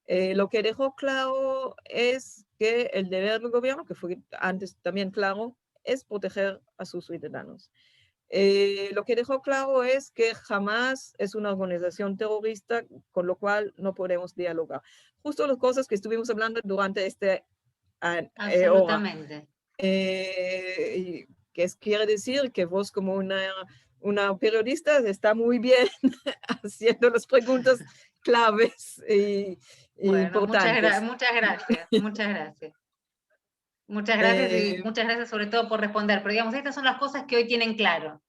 Lo que dejó claro es que el deber del gobierno, que fue antes también claro, es proteger a sus ciudadanos. Lo que dejó claro es que Hamás es una organización terrorista, con lo cual no podemos dialogar. Justo las cosas que estuvimos hablando durante Absolutamente. Que quiere decir que vos como una periodista está muy bien haciendo las preguntas claves y importantes. Muchas gracias. Muchas gracias y muchas gracias sobre todo por responder. Pero digamos, estas son las cosas que hoy tienen claro.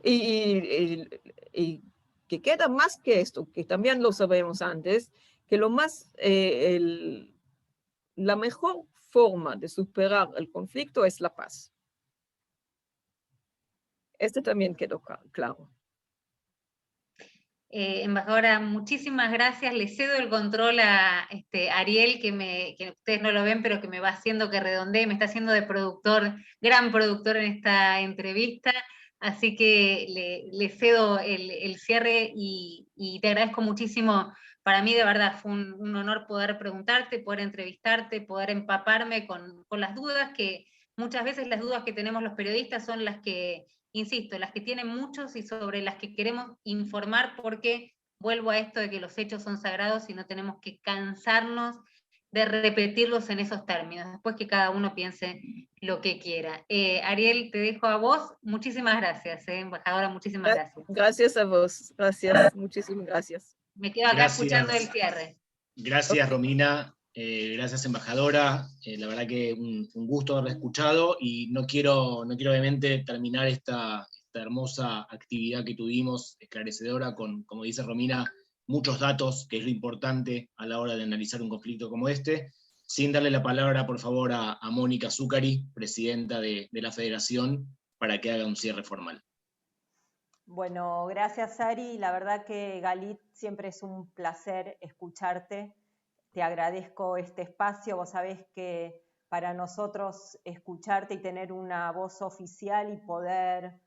Y que queda más que esto, que también lo sabemos antes, que la mejor forma de superar el conflicto es la paz. También quedó claro. Embajadora, muchísimas gracias. Le cedo el control a Ariel, que ustedes no lo ven, pero que me va haciendo que redondee, me está haciendo de gran productor en esta entrevista. Así que le cedo el cierre y te agradezco muchísimo. Para mí, de verdad, fue un honor poder preguntarte, poder entrevistarte, poder empaparme con las dudas, que muchas veces las dudas que tenemos los periodistas son las que, insisto, las que tienen muchos y sobre las que queremos informar, porque vuelvo a esto de que los hechos son sagrados y no tenemos que cansarnos de repetirlos en esos términos, después que cada uno piense lo que quiera. Ariel, te dejo a vos. Muchísimas gracias, embajadora, muchísimas gracias. Gracias a vos, gracias, muchísimas gracias. Me quedo acá escuchando el cierre. Gracias, Romina. Gracias, embajadora. La verdad que un gusto haberla escuchado, y no quiero obviamente terminar esta hermosa actividad que tuvimos, esclarecedora, con, como dice Romina, muchos datos, que es lo importante a la hora de analizar un conflicto como este, sin darle la palabra, por favor, a Mónica Zuccari, presidenta de la Federación, para que haga un cierre formal. Bueno, gracias Ari, la verdad que Galit, siempre es un placer escucharte, te agradezco este espacio, vos sabés que para nosotros escucharte y tener una voz oficial y poder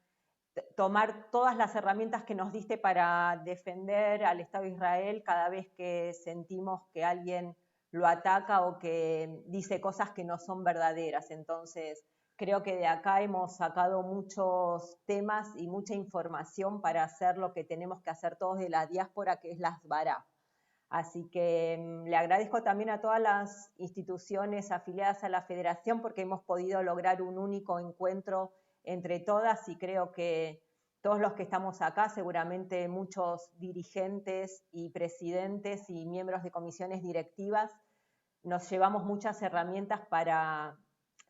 tomar todas las herramientas que nos diste para defender al Estado de Israel cada vez que sentimos que alguien lo ataca o que dice cosas que no son verdaderas. Entonces, creo que de acá hemos sacado muchos temas y mucha información para hacer lo que tenemos que hacer todos de la diáspora, que es la Hasbará. Así que le agradezco también a todas las instituciones afiliadas a la Federación porque hemos podido lograr un único encuentro entre todas y creo que todos los que estamos acá, seguramente muchos dirigentes y presidentes y miembros de comisiones directivas, nos llevamos muchas herramientas para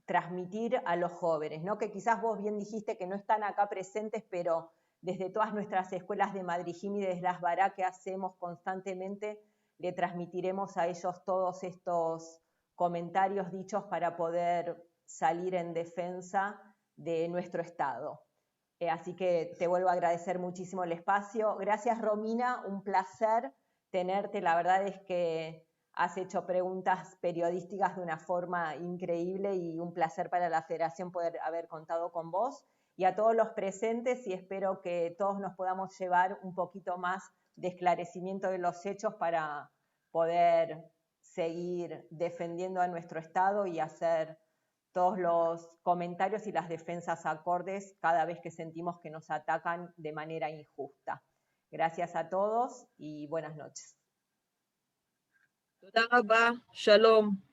transmitir a los jóvenes, ¿no? Que quizás vos bien dijiste que no están acá presentes, pero desde todas nuestras escuelas de Madrijim y desde las Bará que hacemos constantemente, le transmitiremos a ellos todos estos comentarios dichos para poder salir en defensa de nuestro Estado. Así que te vuelvo a agradecer muchísimo el espacio. Gracias Romina, un placer tenerte. La verdad es que has hecho preguntas periodísticas de una forma increíble y un placer para la Federación poder haber contado con vos. Y a todos los presentes, y espero que todos nos podamos llevar un poquito más de esclarecimiento de los hechos para poder seguir defendiendo a nuestro Estado y hacer todos los comentarios y las defensas acordes cada vez que sentimos que nos atacan de manera injusta. Gracias a todos y buenas noches. תודה רבה, שלום.